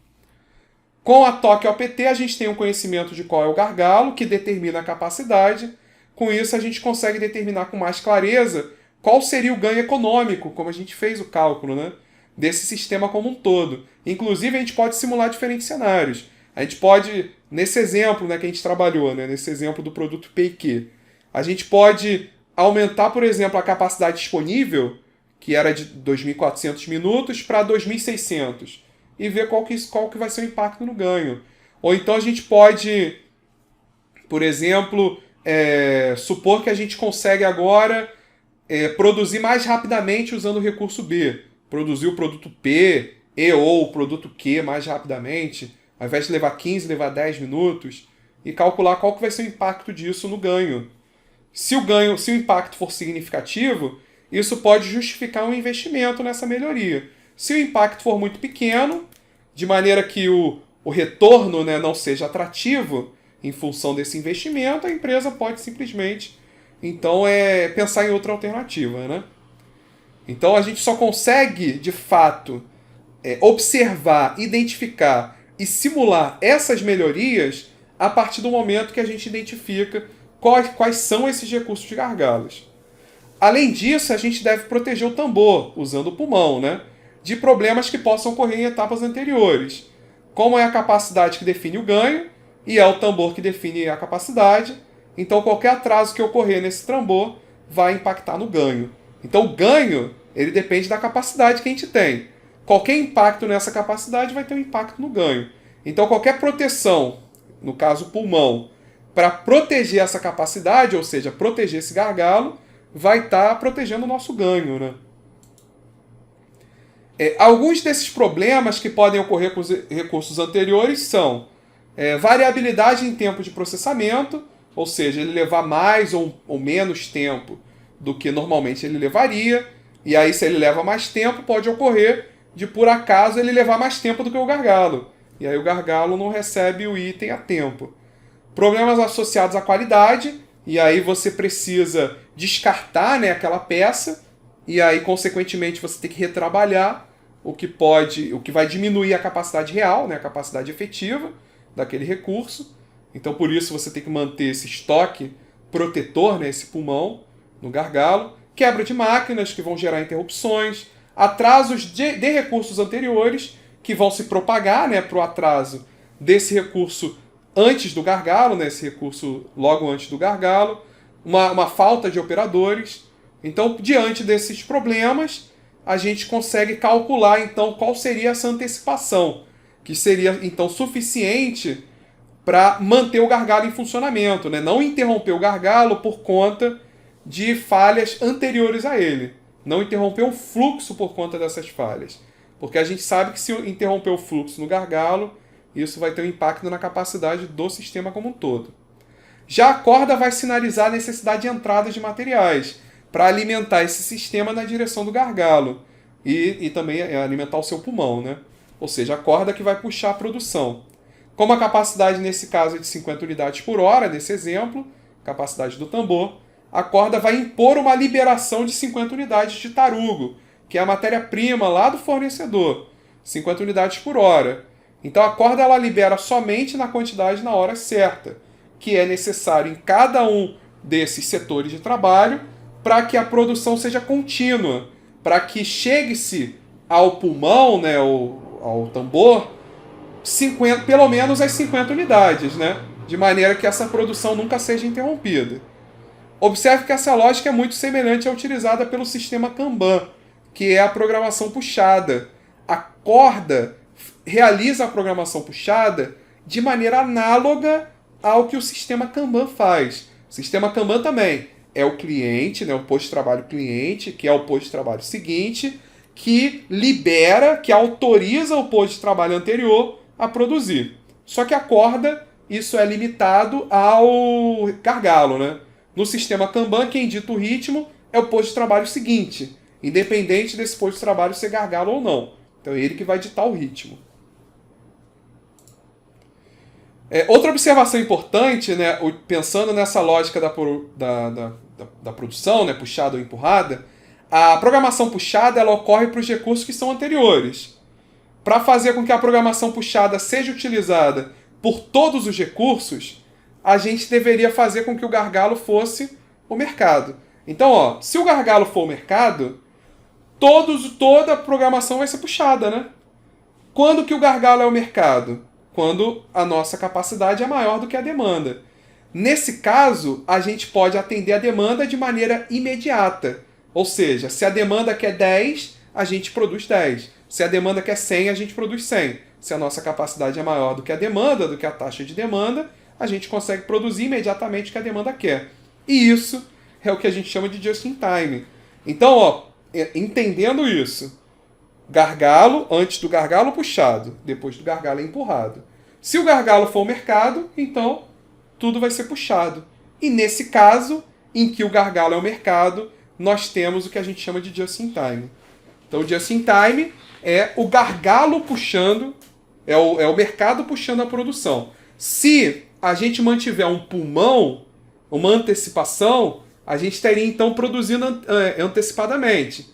Com a TOC OPT a gente tem um conhecimento de qual é o gargalo, que determina a capacidade. Com isso a gente consegue determinar com mais clareza qual seria o ganho econômico, como a gente fez o cálculo, né, desse sistema como um todo. Inclusive a gente pode simular diferentes cenários. A gente pode, nesse exemplo, né, que a gente trabalhou, né, nesse exemplo do produto P&Q, a gente pode aumentar, por exemplo, a capacidade disponível, que era de 2.400 minutos, para 2.600, e ver qual que vai ser o impacto no ganho. Ou então a gente pode, por exemplo, supor que a gente consegue agora produzir mais rapidamente usando o recurso B, produzir o produto P e ou o produto Q mais rapidamente, ao invés de levar 15, levar 10 minutos, e calcular qual que vai ser o impacto disso no ganho. Se o impacto for significativo, isso pode justificar um investimento nessa melhoria. Se o impacto for muito pequeno, de maneira que o retorno, né, não seja atrativo em função desse investimento, a empresa pode simplesmente então pensar em outra alternativa, né? Então a gente só consegue, de fato, observar, identificar e simular essas melhorias a partir do momento que a gente identifica quais são esses recursos de gargalos. Além disso, a gente deve proteger o tambor, usando o pulmão, né, de problemas que possam ocorrer em etapas anteriores. Como é a capacidade que define o ganho, e é o tambor que define a capacidade, então qualquer atraso que ocorrer nesse tambor vai impactar no ganho. Então o ganho, ele depende da capacidade que a gente tem. Qualquer impacto nessa capacidade vai ter um impacto no ganho. Então qualquer proteção, no caso o pulmão, para proteger essa capacidade, ou seja, proteger esse gargalo, vai estar protegendo o nosso ganho, né? Alguns desses problemas que podem ocorrer com os recursos anteriores são variabilidade em tempo de processamento, ou seja, ele levar mais ou menos tempo do que normalmente ele levaria, e aí se ele leva mais tempo, pode ocorrer de por acaso ele levar mais tempo do que o gargalo, e aí o gargalo não recebe o item a tempo. Problemas associados à qualidade, e aí você precisa descartar, né, aquela peça, e aí consequentemente você tem que retrabalhar, o que vai diminuir a capacidade real, né, a capacidade efetiva daquele recurso. Então por isso você tem que manter esse estoque protetor, né, esse pulmão no gargalo. Quebra de máquinas que vão gerar interrupções, atrasos de recursos anteriores que vão se propagar, né, para o atraso desse recurso antes do gargalo, né, esse recurso logo antes do gargalo, uma falta de operadores. Então, diante desses problemas, a gente consegue calcular então qual seria essa antecipação, que seria então suficiente para manter o gargalo em funcionamento, né? Não interromper o gargalo por conta de falhas anteriores a ele. Não interromper o fluxo por conta dessas falhas. Porque a gente sabe que se interromper o fluxo no gargalo, isso vai ter um impacto na capacidade do sistema como um todo. Já a corda vai sinalizar a necessidade de entrada de materiais para alimentar esse sistema na direção do gargalo e também alimentar o seu pulmão, né? Ou seja, a corda que vai puxar a produção. Como a capacidade nesse caso é de 50 unidades por hora, nesse exemplo, capacidade do tambor, a corda vai impor uma liberação de 50 unidades de tarugo, que é a matéria-prima lá do fornecedor, 50 unidades por hora. Então a corda ela libera somente na quantidade na hora certa, que é necessário em cada um desses setores de trabalho para que a produção seja contínua, para que chegue-se ao pulmão, né, ao tambor, pelo menos as 50 unidades, né, de maneira que essa produção nunca seja interrompida. Observe que essa lógica é muito semelhante à utilizada pelo sistema Kanban, que é a programação puxada. A corda realiza a programação puxada de maneira análoga ao que o sistema Kanban faz. O sistema Kanban também é o cliente, né, o posto de trabalho cliente, que é o posto de trabalho seguinte, que libera, que autoriza o posto de trabalho anterior a produzir. Só que a corda, isso é limitado ao gargalo, né? No sistema Kanban, quem dita o ritmo é o posto de trabalho seguinte, independente desse posto de trabalho ser gargalo ou não. Então é ele que vai ditar o ritmo. Outra observação importante, né, pensando nessa lógica da produção, né, puxada ou empurrada, a programação puxada ela ocorre para os recursos que são anteriores. Para fazer com que a programação puxada seja utilizada por todos os recursos, a gente deveria fazer com que o gargalo fosse o mercado. Então, se o gargalo for o mercado, toda a programação vai ser puxada, né? Quando que o gargalo é o mercado? Quando a nossa capacidade é maior do que a demanda. Nesse caso, a gente pode atender a demanda de maneira imediata. Ou seja, se a demanda quer 10, a gente produz 10. Se a demanda quer 100, a gente produz 100. Se a nossa capacidade é maior do que a demanda, do que a taxa de demanda, a gente consegue produzir imediatamente o que a demanda quer. E isso é o que a gente chama de just in time. Então, entendendo isso, gargalo antes do gargalo puxado, depois do gargalo empurrado. Se o gargalo for o mercado, então tudo vai ser puxado. E nesse caso, em que o gargalo é o mercado, nós temos o que a gente chama de just-in-time. Então, o just-in-time é o gargalo puxando, é o mercado puxando a produção. Se a gente mantiver um pulmão, uma antecipação, a gente teria então produzindo antecipadamente.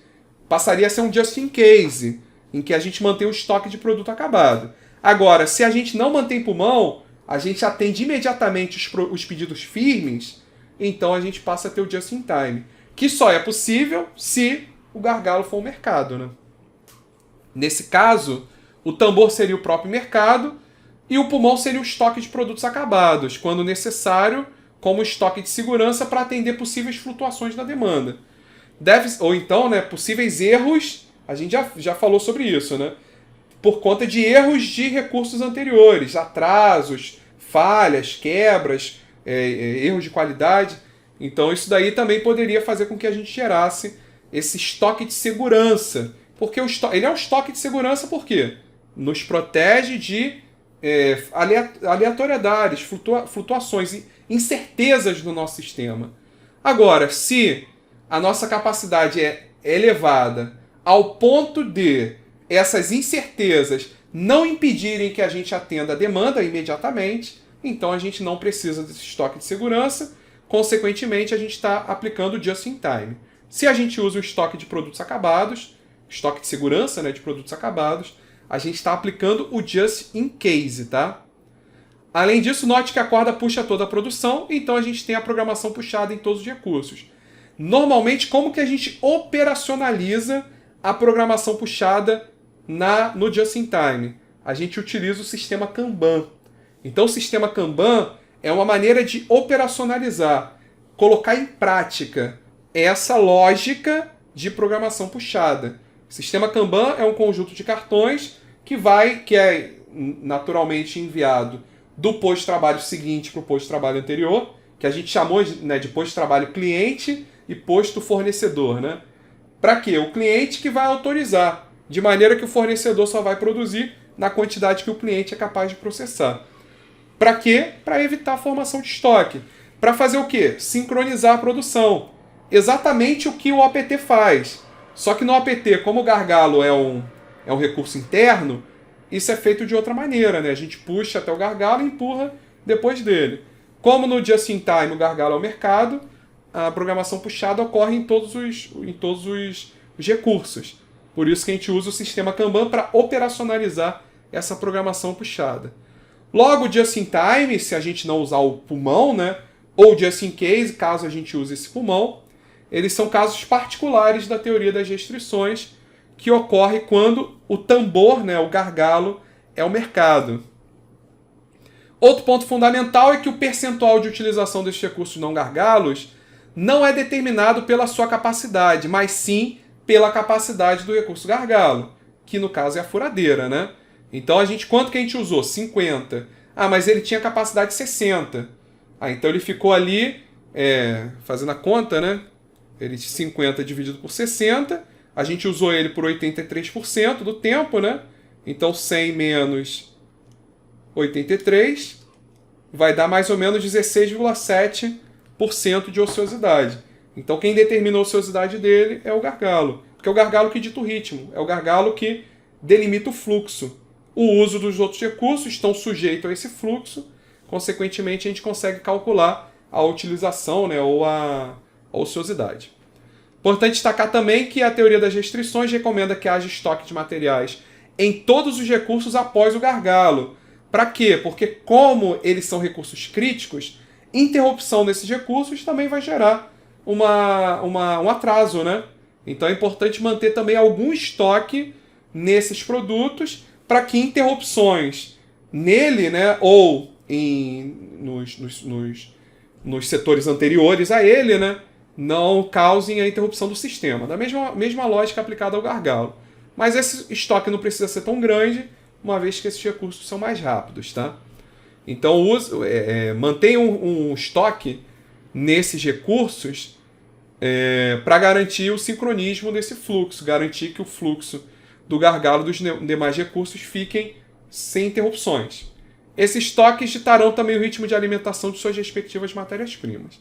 Passaria a ser um just-in-case, em que a gente mantém o estoque de produto acabado. Agora, se a gente não mantém pulmão, a gente atende imediatamente os pedidos firmes, então a gente passa a ter o just-in-time, que só é possível se o gargalo for o mercado, né? Nesse caso, o tambor seria o próprio mercado e o pulmão seria o estoque de produtos acabados, quando necessário, como estoque de segurança para atender possíveis flutuações da demanda. Ou então, né, possíveis erros, a gente já falou sobre isso, né? Por conta de erros de recursos anteriores, atrasos, falhas, quebras, erros de qualidade. Então isso daí também poderia fazer com que a gente gerasse esse estoque de segurança. Porque ele é um estoque de segurança por quê? Nos protege de aleatoriedades, flutuações, incertezas do nosso sistema. Agora, se a nossa capacidade é elevada ao ponto de essas incertezas não impedirem que a gente atenda a demanda imediatamente, então a gente não precisa desse estoque de segurança, consequentemente a gente está aplicando o just-in-time. Se a gente usa o estoque de produtos acabados, estoque de segurança, né, de produtos acabados, a gente está aplicando o just-in-case, tá? Além disso, note que a corda puxa toda a produção, então a gente tem a programação puxada em todos os recursos. Normalmente, como que a gente operacionaliza a programação puxada no just-in-time? A gente utiliza o sistema Kanban. Então, o sistema Kanban é uma maneira de operacionalizar, colocar em prática essa lógica de programação puxada. O sistema Kanban é um conjunto de cartões que é naturalmente enviado do posto-trabalho seguinte para o posto-trabalho anterior, que a gente chamou de posto-trabalho cliente e posto fornecedor, né? Para quê? O cliente que vai autorizar, de maneira que o fornecedor só vai produzir na quantidade que o cliente é capaz de processar. Para quê? Para evitar a formação de estoque. Para fazer o quê? Sincronizar a produção. Exatamente o que o APT faz. Só que no APT, como o gargalo é um recurso interno, isso é feito de outra maneira, né? A gente puxa até o gargalo e empurra depois dele. Como no just-in-time o gargalo é o mercado, a programação puxada ocorre em todos os recursos. Por isso que a gente usa o sistema Kanban para operacionalizar essa programação puxada. Logo, o just-in-time, se a gente não usar o pulmão, né, ou just-in-case, caso a gente use esse pulmão, eles são casos particulares da teoria das restrições que ocorre quando o tambor, né, o gargalo, é o mercado. Outro ponto fundamental é que o percentual de utilização desses recursos não gargalos não é determinado pela sua capacidade, mas sim pela capacidade do recurso gargalo, que no caso é a furadeira, né? Então quanto que a gente usou? 50. Ah, mas ele tinha capacidade de 60. Ah, então ele ficou ali, fazendo a conta, né? Ele 50 dividido por 60, a gente usou ele por 83% do tempo, né? Então 100 menos 83 vai dar mais ou menos 16,7% de ociosidade. Então quem determina a ociosidade dele é o gargalo, porque é o gargalo que dita o ritmo, é o gargalo que delimita o fluxo. O uso dos outros recursos estão sujeitos a esse fluxo, consequentemente a gente consegue calcular a utilização, né, ou a ociosidade. Importante destacar também que a teoria das restrições recomenda que haja estoque de materiais em todos os recursos após o gargalo. Para quê? Porque como eles são recursos críticos, interrupção desses recursos também vai gerar um atraso, né? Então é importante manter também algum estoque nesses produtos para que interrupções nele, né, ou nos setores anteriores a ele, né, não causem a interrupção do sistema. Da mesma lógica aplicada ao gargalo. Mas esse estoque não precisa ser tão grande, uma vez que esses recursos são mais rápidos, tá? Então mantenha um estoque nesses recursos para garantir o sincronismo desse fluxo, garantir que o fluxo do gargalo dos demais recursos fiquem sem interrupções. Esses toques ditarão também o ritmo de alimentação de suas respectivas matérias-primas.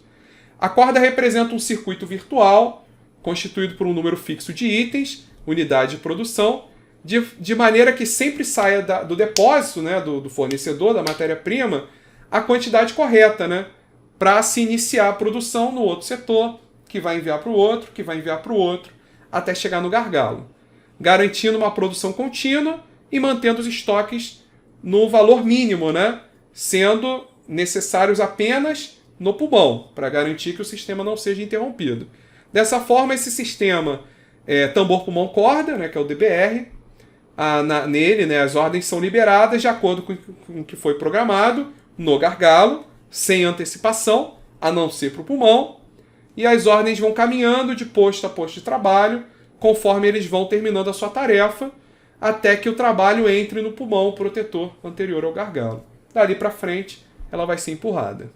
A corda representa um circuito virtual, constituído por um número fixo de itens, unidade de produção, de maneira que sempre saia do depósito, né, do fornecedor, da matéria-prima, a quantidade correta, né, para se iniciar a produção no outro setor, que vai enviar para o outro, que vai enviar para o outro, até chegar no gargalo, garantindo uma produção contínua e mantendo os estoques no valor mínimo, né, sendo necessários apenas no pulmão, para garantir que o sistema não seja interrompido. Dessa forma, esse sistema tambor-pulmão-corda, né, que é o DBR, nele, né, as ordens são liberadas de acordo com o que foi programado no gargalo, sem antecipação, a não ser para o pulmão, e as ordens vão caminhando de posto a posto de trabalho, conforme eles vão terminando a sua tarefa, até que o trabalho entre no pulmão protetor anterior ao gargalo. Dali para frente, ela vai ser empurrada.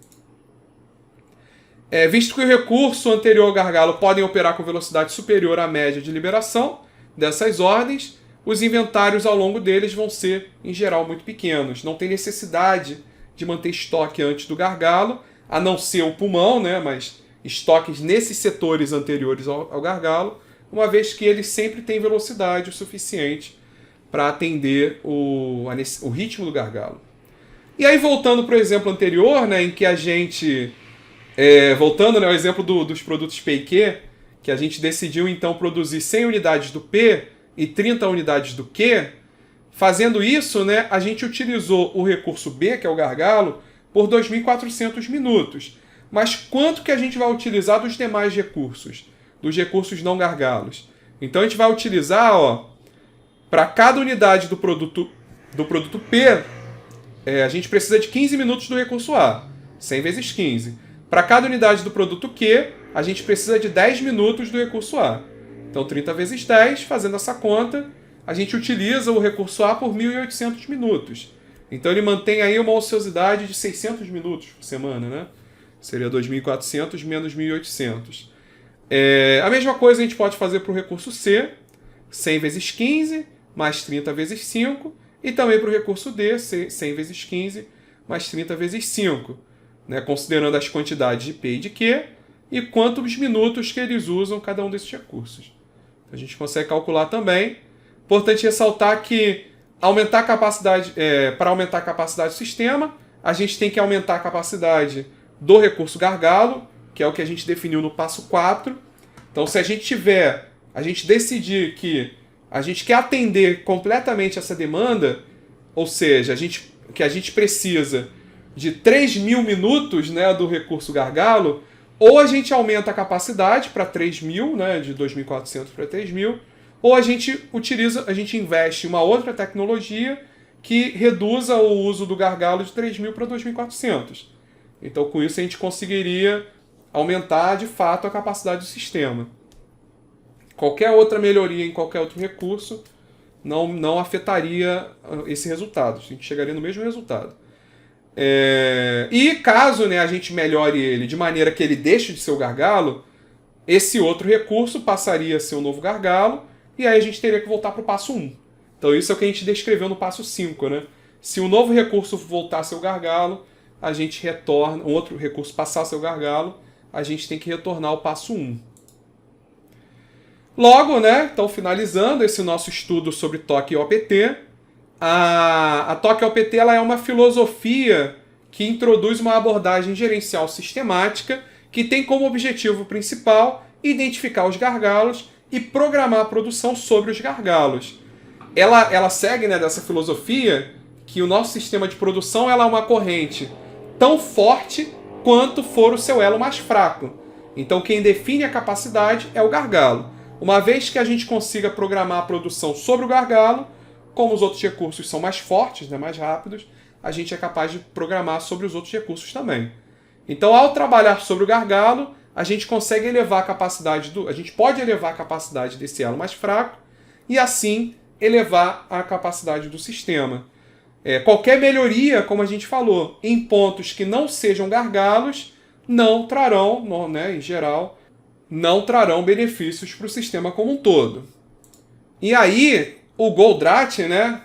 Visto que o recurso anterior ao gargalo podem operar com velocidade superior à média de liberação dessas ordens, os inventários ao longo deles vão ser, em geral, muito pequenos. Não tem necessidade de manter estoque antes do gargalo, a não ser o pulmão, né, mas estoques nesses setores anteriores ao gargalo, uma vez que ele sempre tem velocidade o suficiente para atender o ritmo do gargalo. E aí, voltando para o exemplo anterior, né, em que a gente... voltando, né, ao exemplo dos produtos P e Q, que a gente decidiu então produzir 100 unidades do P e 30 unidades do Q, fazendo isso, né, a gente utilizou o recurso B, que é o gargalo, por 2.400 minutos. Mas quanto que a gente vai utilizar dos demais recursos? Dos recursos não gargalos. Então a gente vai utilizar, para cada unidade do produto P, a gente precisa de 15 minutos do recurso A, 100 vezes 15. Para cada unidade do produto Q, a gente precisa de 10 minutos do recurso A. Então 30 vezes 10, fazendo essa conta, a gente utiliza o recurso A por 1.800 minutos. Então ele mantém aí uma ociosidade de 600 minutos por semana, né? Seria 2.400 menos 1.800. A mesma coisa a gente pode fazer para o recurso C, 100 vezes 15, mais 30 vezes 5, e também para o recurso D, 100 vezes 15, mais 30 vezes 5, né? Considerando as quantidades de P e de Q, e quantos minutos que eles usam cada um desses recursos. A gente consegue calcular também. Importante ressaltar que para aumentar a capacidade do sistema, a gente tem que aumentar a capacidade do recurso gargalo, que é o que a gente definiu no passo 4. Então, se a gente decidir que a gente quer atender completamente essa demanda, ou seja, que a gente precisa de 3.000 minutos, né, do recurso gargalo, ou a gente aumenta a capacidade para 3.000, né, de 2.400 para 3.000, ou a gente investe em uma outra tecnologia que reduza o uso do gargalo de 3.000 para 2.400. Então, com isso, a gente conseguiria aumentar, de fato, a capacidade do sistema. Qualquer outra melhoria em qualquer outro recurso não afetaria esse resultado. A gente chegaria no mesmo resultado. E caso, né, a gente melhore ele de maneira que ele deixe de ser o gargalo, esse outro recurso passaria a ser um novo gargalo, e aí a gente teria que voltar para o passo 1. Então isso é o que a gente descreveu no passo 5. Né? Se um novo recurso voltar a ser o gargalo, a gente retorna, um outro recurso passar a ser o gargalo, a gente tem que retornar ao passo 1. Logo, né, então finalizando esse nosso estudo sobre TOC e OPT, a TOC e OPT ela é uma filosofia que introduz uma abordagem gerencial sistemática que tem como objetivo principal identificar os gargalos e programar a produção sobre os gargalos. Ela segue, né, dessa filosofia que o nosso sistema de produção ela é uma corrente tão forte quanto for o seu elo mais fraco. Então quem define a capacidade é o gargalo. Uma vez que a gente consiga programar a produção sobre o gargalo, como os outros recursos são mais fortes, né, mais rápidos, a gente é capaz de programar sobre os outros recursos também. Então, ao trabalhar sobre o gargalo, a gente consegue elevar a capacidade a gente pode elevar a capacidade desse elo mais fraco e assim elevar a capacidade do sistema. Qualquer melhoria, como a gente falou, em pontos que não sejam gargalos, não trarão, né, em geral, não trarão benefícios para o sistema como um todo. E aí, O Goldratt, né,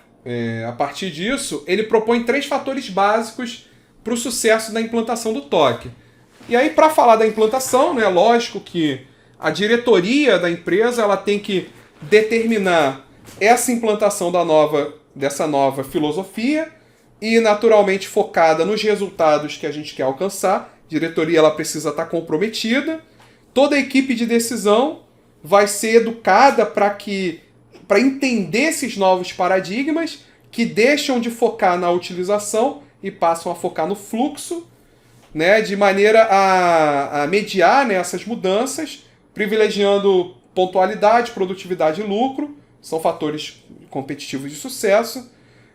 a partir disso, ele propõe 3 fatores básicos para o sucesso da implantação do TOC. E aí, para falar da implantação, né, lógico que a diretoria da empresa ela tem que determinar essa implantação dessa nova filosofia e, naturalmente, focada nos resultados que a gente quer alcançar. A diretoria ela precisa estar comprometida. Toda a equipe de decisão vai ser educada para entender esses novos paradigmas que deixam de focar na utilização e passam a focar no fluxo, né, de maneira a mediar, né, essas mudanças, privilegiando pontualidade, produtividade e lucro, são fatores competitivos de sucesso.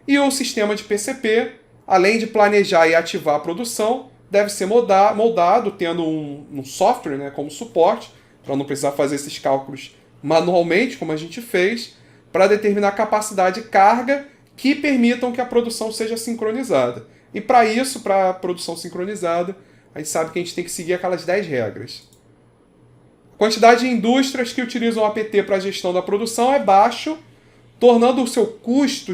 E o sistema de PCP, além de planejar e ativar a produção, deve ser moldado tendo um software, né, como suporte, para não precisar fazer esses cálculos manualmente, como a gente fez, para determinar capacidade e carga que permitam que a produção seja sincronizada. E para isso, para a produção sincronizada, a gente sabe que a gente tem que seguir aquelas 10 regras. A quantidade de indústrias que utilizam o APT para a gestão da produção é baixo, tornando o seu custo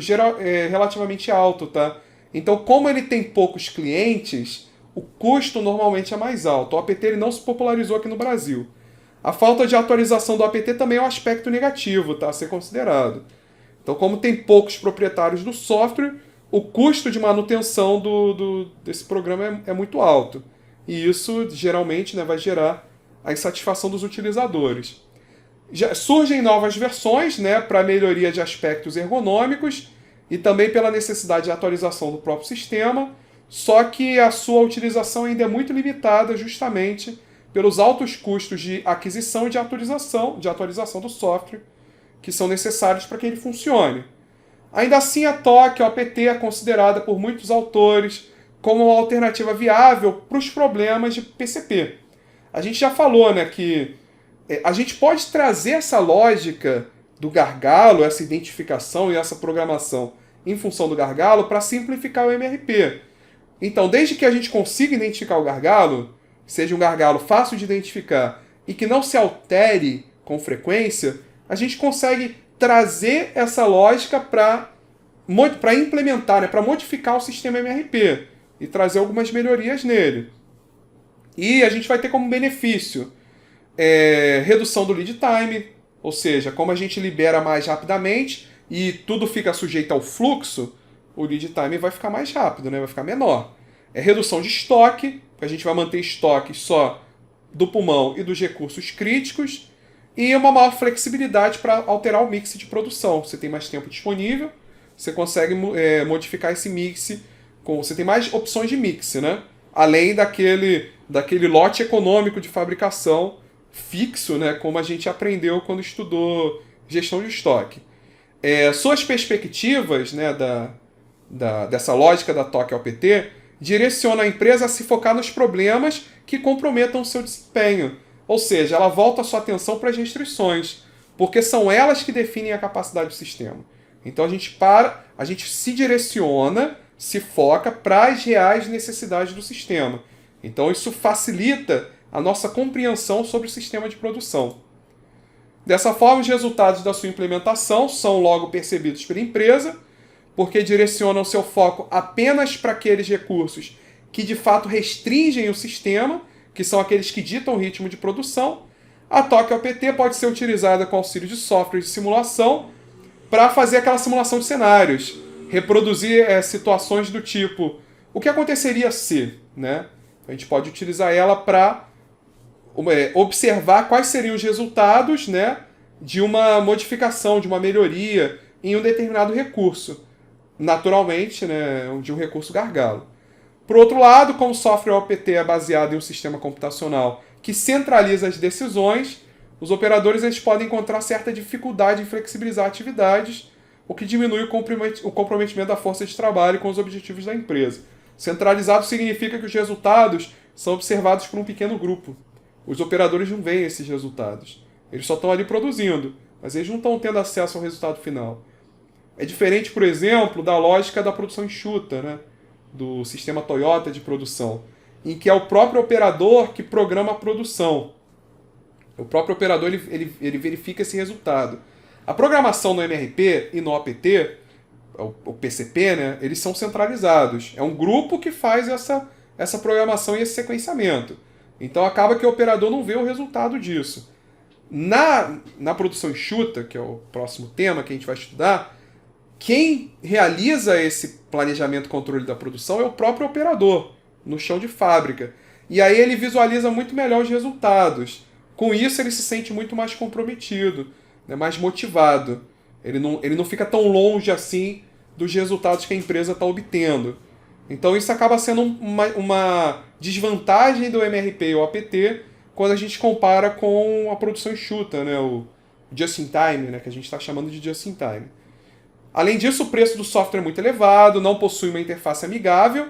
relativamente alto, tá? Então, como ele tem poucos clientes, o custo normalmente é mais alto. O APT ele não se popularizou aqui no Brasil. A falta de atualização do APT também é um aspecto negativo, tá? A ser considerado. Então, como tem poucos proprietários do software, o custo de manutenção desse programa é muito alto. E isso, geralmente, né, vai gerar a insatisfação dos utilizadores. Já surgem novas versões, né, para melhoria de aspectos ergonômicos e também pela necessidade de atualização do próprio sistema, só que a sua utilização ainda é muito limitada justamente pelos altos custos de aquisição e de atualização do software que são necessários para que ele funcione. Ainda assim, a TOC, a OPT, é considerada por muitos autores como uma alternativa viável para os problemas de PCP. A gente já falou, né, que a gente pode trazer essa lógica do gargalo, essa identificação e essa programação em função do gargalo para simplificar o MRP. Então, desde que a gente consiga identificar o gargalo, seja um gargalo fácil de identificar e que não se altere com frequência, a gente consegue trazer essa lógica para implementar, né, para modificar o sistema MRP e trazer algumas melhorias nele. E a gente vai ter como benefício redução do lead time, ou seja, como a gente libera mais rapidamente e tudo fica sujeito ao fluxo, o lead time vai ficar mais rápido, né? Vai ficar menor. Redução de estoque, porque a gente vai manter estoque só do pulmão e dos recursos críticos, e uma maior flexibilidade para alterar o mix de produção. Você tem mais tempo disponível, você consegue modificar esse mix, você tem mais opções de mix, né? Além daquele lote econômico de fabricação fixo, né, como a gente aprendeu quando estudou gestão de estoque. Suas perspectivas, né, dessa lógica da TOC ao PT direciona a empresa a se focar nos problemas que comprometam o seu desempenho. Ou seja, ela volta a sua atenção para as restrições, porque são elas que definem a capacidade do sistema. Então a gente se direciona, se foca para as reais necessidades do sistema. Então isso facilita a nossa compreensão sobre o sistema de produção. Dessa forma, os resultados da sua implementação são logo percebidos pela empresa, porque direcionam seu foco apenas para aqueles recursos que de fato restringem o sistema, que são aqueles que ditam o ritmo de produção. A TOC OPT pode ser utilizada com auxílio de software de simulação para fazer aquela simulação de cenários, reproduzir situações do tipo o que aconteceria se, né? A gente pode utilizar ela para observar quais seriam os resultados, né, de uma modificação, de uma melhoria em um determinado recurso. Naturalmente, né, de um recurso gargalo. Por outro lado, como o software OPT é baseado em um sistema computacional que centraliza as decisões, os operadores eles podem encontrar certa dificuldade em flexibilizar atividades, o que diminui o comprometimento da força de trabalho com os objetivos da empresa. Centralizado significa que os resultados são observados por um pequeno grupo. Os operadores não veem esses resultados. Eles só estão ali produzindo, mas eles não estão tendo acesso ao resultado final. É diferente, por exemplo, da lógica da produção enxuta, né? Do sistema Toyota de produção, em que é o próprio operador que programa a produção. O próprio operador ele verifica esse resultado. A programação no MRP e no OPT, o PCP, né, eles são centralizados. É um grupo que faz essa programação e esse sequenciamento. Então acaba que o operador não vê o resultado disso. Na produção enxuta, que é o próximo tema que a gente vai estudar, quem realiza esse planejamento e controle da produção é o próprio operador, no chão de fábrica. E aí ele visualiza muito melhor os resultados. Com isso ele se sente muito mais comprometido, né, mais motivado. Ele não fica tão longe assim dos resultados que a empresa está obtendo. Então isso acaba sendo uma desvantagem do MRP e o APT quando a gente compara com a produção enxuta, né, o just-in-time, né, que a gente está chamando de just-in-time. Além disso, o preço do software é muito elevado, não possui uma interface amigável,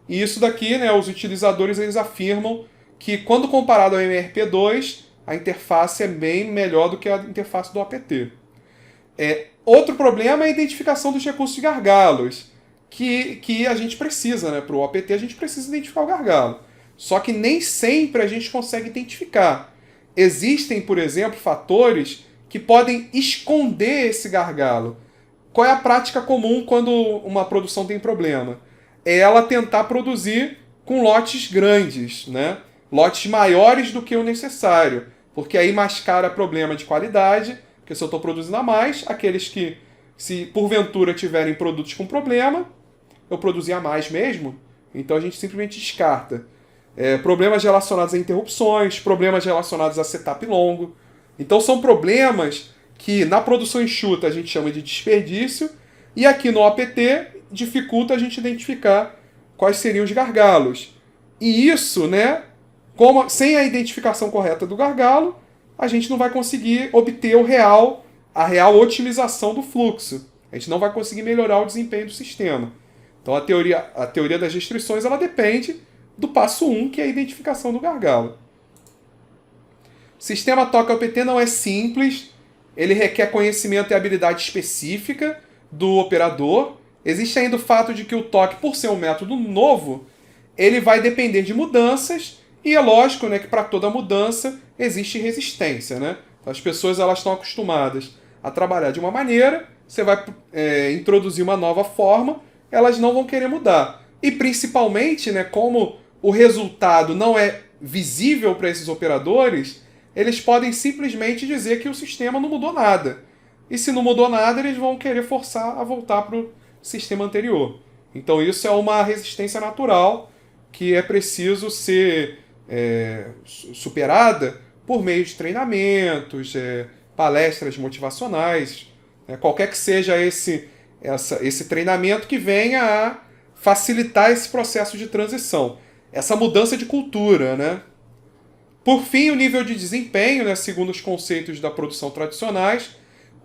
e isso daqui, né, os utilizadores eles afirmam que quando comparado ao MRP2, a interface é bem melhor do que a interface do APT. Outro problema é a identificação dos recursos de gargalos, que a gente precisa, né? Para o APT a gente precisa identificar o gargalo. Só que nem sempre a gente consegue identificar. Existem, por exemplo, fatores que podem esconder esse gargalo. Qual é a prática comum quando uma produção tem problema? É ela tentar produzir com lotes grandes, né? Lotes maiores do que o necessário, porque aí mascara problema de qualidade, porque se eu estou produzindo a mais, aqueles que, se porventura tiverem produtos com problema, eu produzi a mais mesmo, então a gente simplesmente descarta. Problemas relacionados a interrupções, problemas relacionados a setup longo. Então são problemas que na produção enxuta a gente chama de desperdício, e aqui no APT dificulta a gente identificar quais seriam os gargalos. E isso, né, sem a identificação correta do gargalo, a gente não vai conseguir obter a real otimização do fluxo. A gente não vai conseguir melhorar o desempenho do sistema. Então a teoria das restrições ela depende do passo 1, que é a identificação do gargalo. O sistema TOC-APT não é simples, ele requer conhecimento e habilidade específica do operador. Existe ainda o fato de que o TOC, por ser um método novo, ele vai depender de mudanças, e é lógico, né, que para toda mudança existe resistência, né? As pessoas elas estão acostumadas a trabalhar de uma maneira, você vai introduzir uma nova forma, elas não vão querer mudar. E principalmente, né, como o resultado não é visível para esses operadores, eles podem simplesmente dizer que o sistema não mudou nada. E se não mudou nada, eles vão querer forçar a voltar para o sistema anterior. Então isso é uma resistência natural que é preciso ser superada por meio de treinamentos, palestras motivacionais, qualquer que seja esse treinamento que venha a facilitar esse processo de transição, essa mudança de cultura, né? Por fim, o nível de desempenho, né, segundo os conceitos da produção tradicionais,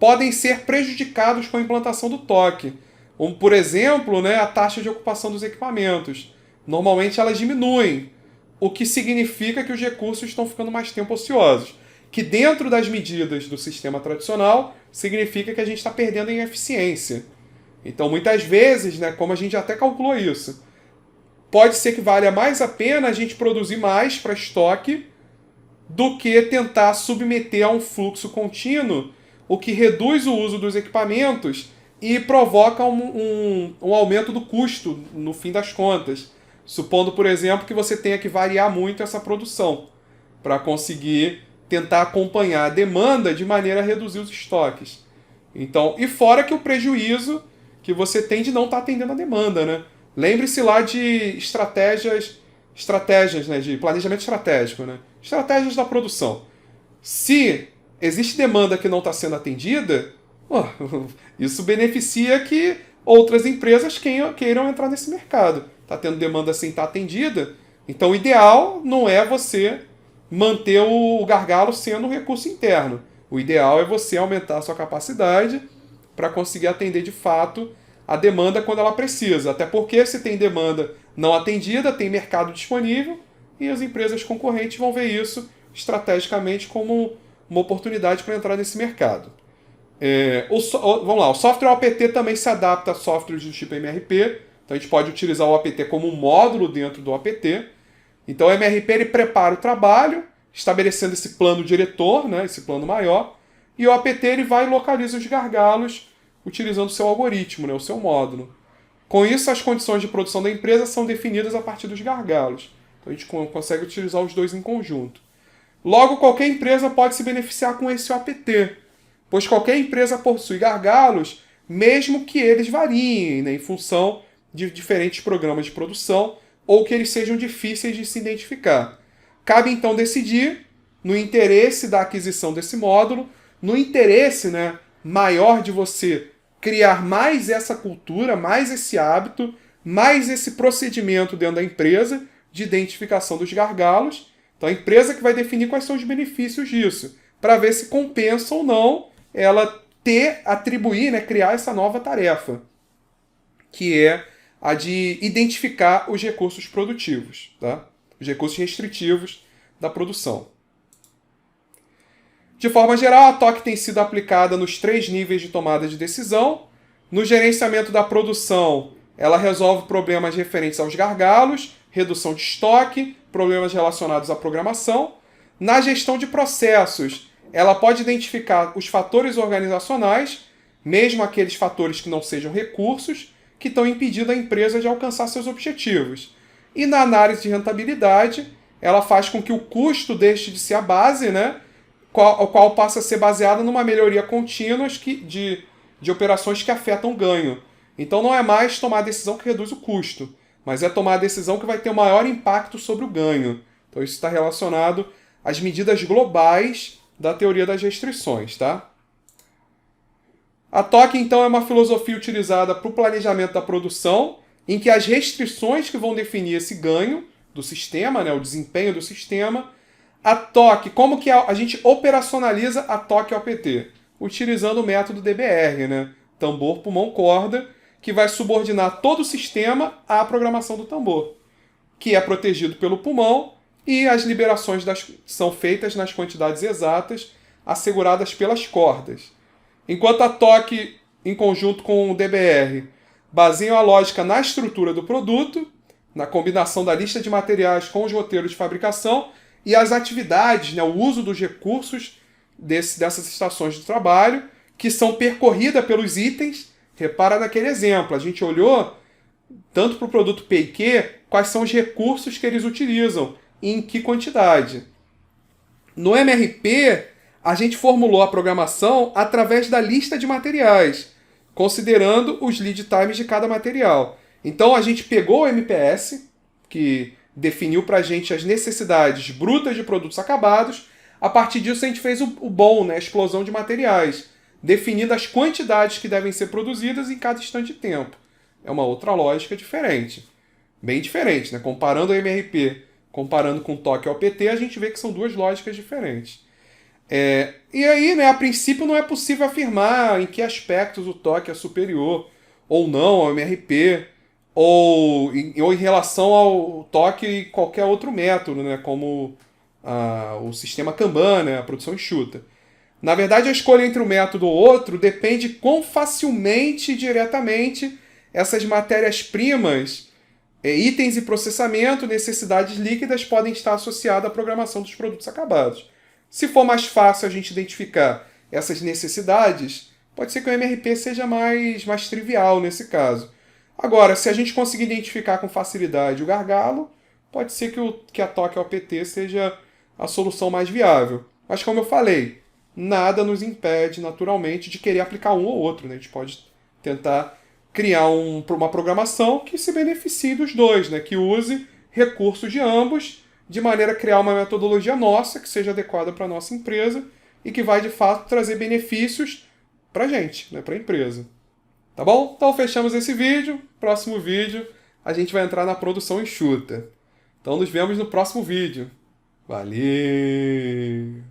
podem ser prejudicados com a implantação do TOC. Como, por exemplo, né, a taxa de ocupação dos equipamentos. Normalmente elas diminuem, o que significa que os recursos estão ficando mais tempo ociosos. Que dentro das medidas do sistema tradicional, significa que a gente está perdendo em eficiência. Então, muitas vezes, né, como a gente até calculou isso, pode ser que valha mais a pena a gente produzir mais para estoque do que tentar submeter a um fluxo contínuo, o que reduz o uso dos equipamentos e provoca um aumento do custo no fim das contas. Supondo, por exemplo, que você tenha que variar muito essa produção para conseguir tentar acompanhar a demanda de maneira a reduzir os estoques. Então, e fora que o prejuízo que você tem de não estar atendendo a demanda, né? Lembre-se lá de estratégias, né, de planejamento estratégico, né? Estratégias da produção. Se existe demanda que não está sendo atendida, isso beneficia que outras empresas queiram entrar nesse mercado. Está tendo demanda sem estar atendida, então o ideal não é você manter o gargalo sendo um recurso interno. O ideal é você aumentar a sua capacidade para conseguir atender de fato a demanda quando ela precisa. Até porque se tem demanda não atendida, tem mercado disponível e as empresas concorrentes vão ver isso estrategicamente como uma oportunidade para entrar nesse mercado. Vamos lá, o software OPT também se adapta a softwares do tipo MRP, então a gente pode utilizar o OPT como um módulo dentro do OPT. Então o MRP ele prepara o trabalho, estabelecendo esse plano diretor, né, esse plano maior, e o apt ele vai e localiza os gargalos utilizando o seu algoritmo, né, o seu módulo. Com isso, as condições de produção da empresa são definidas a partir dos gargalos. Então, a gente consegue utilizar os dois em conjunto. Logo, qualquer empresa pode se beneficiar com esse OPT, pois qualquer empresa possui gargalos, mesmo que eles variem, né, em função de diferentes programas de produção ou que eles sejam difíceis de se identificar. Cabe então decidir, no interesse da aquisição desse módulo, no interesse, né, maior de você criar mais essa cultura, mais esse hábito, mais esse procedimento dentro da empresa de identificação dos gargalos. Então a empresa que vai definir quais são os benefícios disso, para ver se compensa ou não ela atribuir, né, criar essa nova tarefa, que é a de identificar os recursos produtivos, tá? Os recursos restritivos da produção. De forma geral, a TOC tem sido aplicada nos 3 níveis de tomada de decisão. No gerenciamento da produção, ela resolve problemas referentes aos gargalos, redução de estoque, problemas relacionados à programação. Na gestão de processos, ela pode identificar os fatores organizacionais, mesmo aqueles fatores que não sejam recursos, que estão impedindo a empresa de alcançar seus objetivos. E na análise de rentabilidade, ela faz com que o custo deixe de ser a base, né? O qual passa a ser baseado numa melhoria contínua de operações que afetam o ganho. Então não é mais tomar a decisão que reduz o custo, mas é tomar a decisão que vai ter o maior impacto sobre o ganho. Então isso está relacionado às medidas globais da teoria das restrições, tá? A TOC, então, é uma filosofia utilizada para o planejamento da produção, em que as restrições que vão definir esse ganho do sistema, né, o desempenho do sistema, a TOC, como que a gente operacionaliza a TOC OPT? Utilizando o método DBR, né? Tambor, pulmão, corda, que vai subordinar todo o sistema à programação do tambor, que é protegido pelo pulmão, e as liberações são feitas nas quantidades exatas, asseguradas pelas cordas. Enquanto a TOC, em conjunto com o DBR, baseiam a lógica na estrutura do produto, na combinação da lista de materiais com os roteiros de fabricação, e as atividades, né, o uso dos recursos dessas estações de trabalho, que são percorridas pelos itens. Repara naquele exemplo, a gente olhou tanto para o produto P e Q, quais são os recursos que eles utilizam, e em que quantidade. No MRP, a gente formulou a programação através da lista de materiais, considerando os lead times de cada material. Então a gente pegou o MPS, que definiu para a gente as necessidades brutas de produtos acabados. A partir disso, a gente fez o BOM, né, a explosão de materiais, definindo as quantidades que devem ser produzidas em cada instante de tempo. É uma outra lógica diferente. Bem diferente, né? Comparando o MRP, comparando com o TOC OPT, a gente vê que são duas lógicas diferentes. E aí, né, a princípio, não é possível afirmar em que aspectos o TOC é superior ou não ao MRP, ou em relação ao TOC e qualquer outro método, né, como o sistema Kanban, né, a produção enxuta. Na verdade, a escolha entre um método ou outro depende quão facilmente e diretamente essas matérias-primas, itens e processamento, necessidades líquidas podem estar associadas à programação dos produtos acabados. Se for mais fácil a gente identificar essas necessidades, pode ser que o MRP seja mais trivial nesse caso. Agora, se a gente conseguir identificar com facilidade o gargalo, pode ser que a TOC OPT seja a solução mais viável. Mas, como eu falei, nada nos impede, naturalmente, de querer aplicar um ou outro, né? A gente pode tentar criar uma programação que se beneficie dos dois, né? Que use recursos de ambos, de maneira a criar uma metodologia nossa, que seja adequada para a nossa empresa e que vai, de fato, trazer benefícios para a gente, né? Para a empresa. Tá bom? Então fechamos esse vídeo. Próximo vídeo a gente vai entrar na produção enxuta. Então nos vemos no próximo vídeo. Valeu!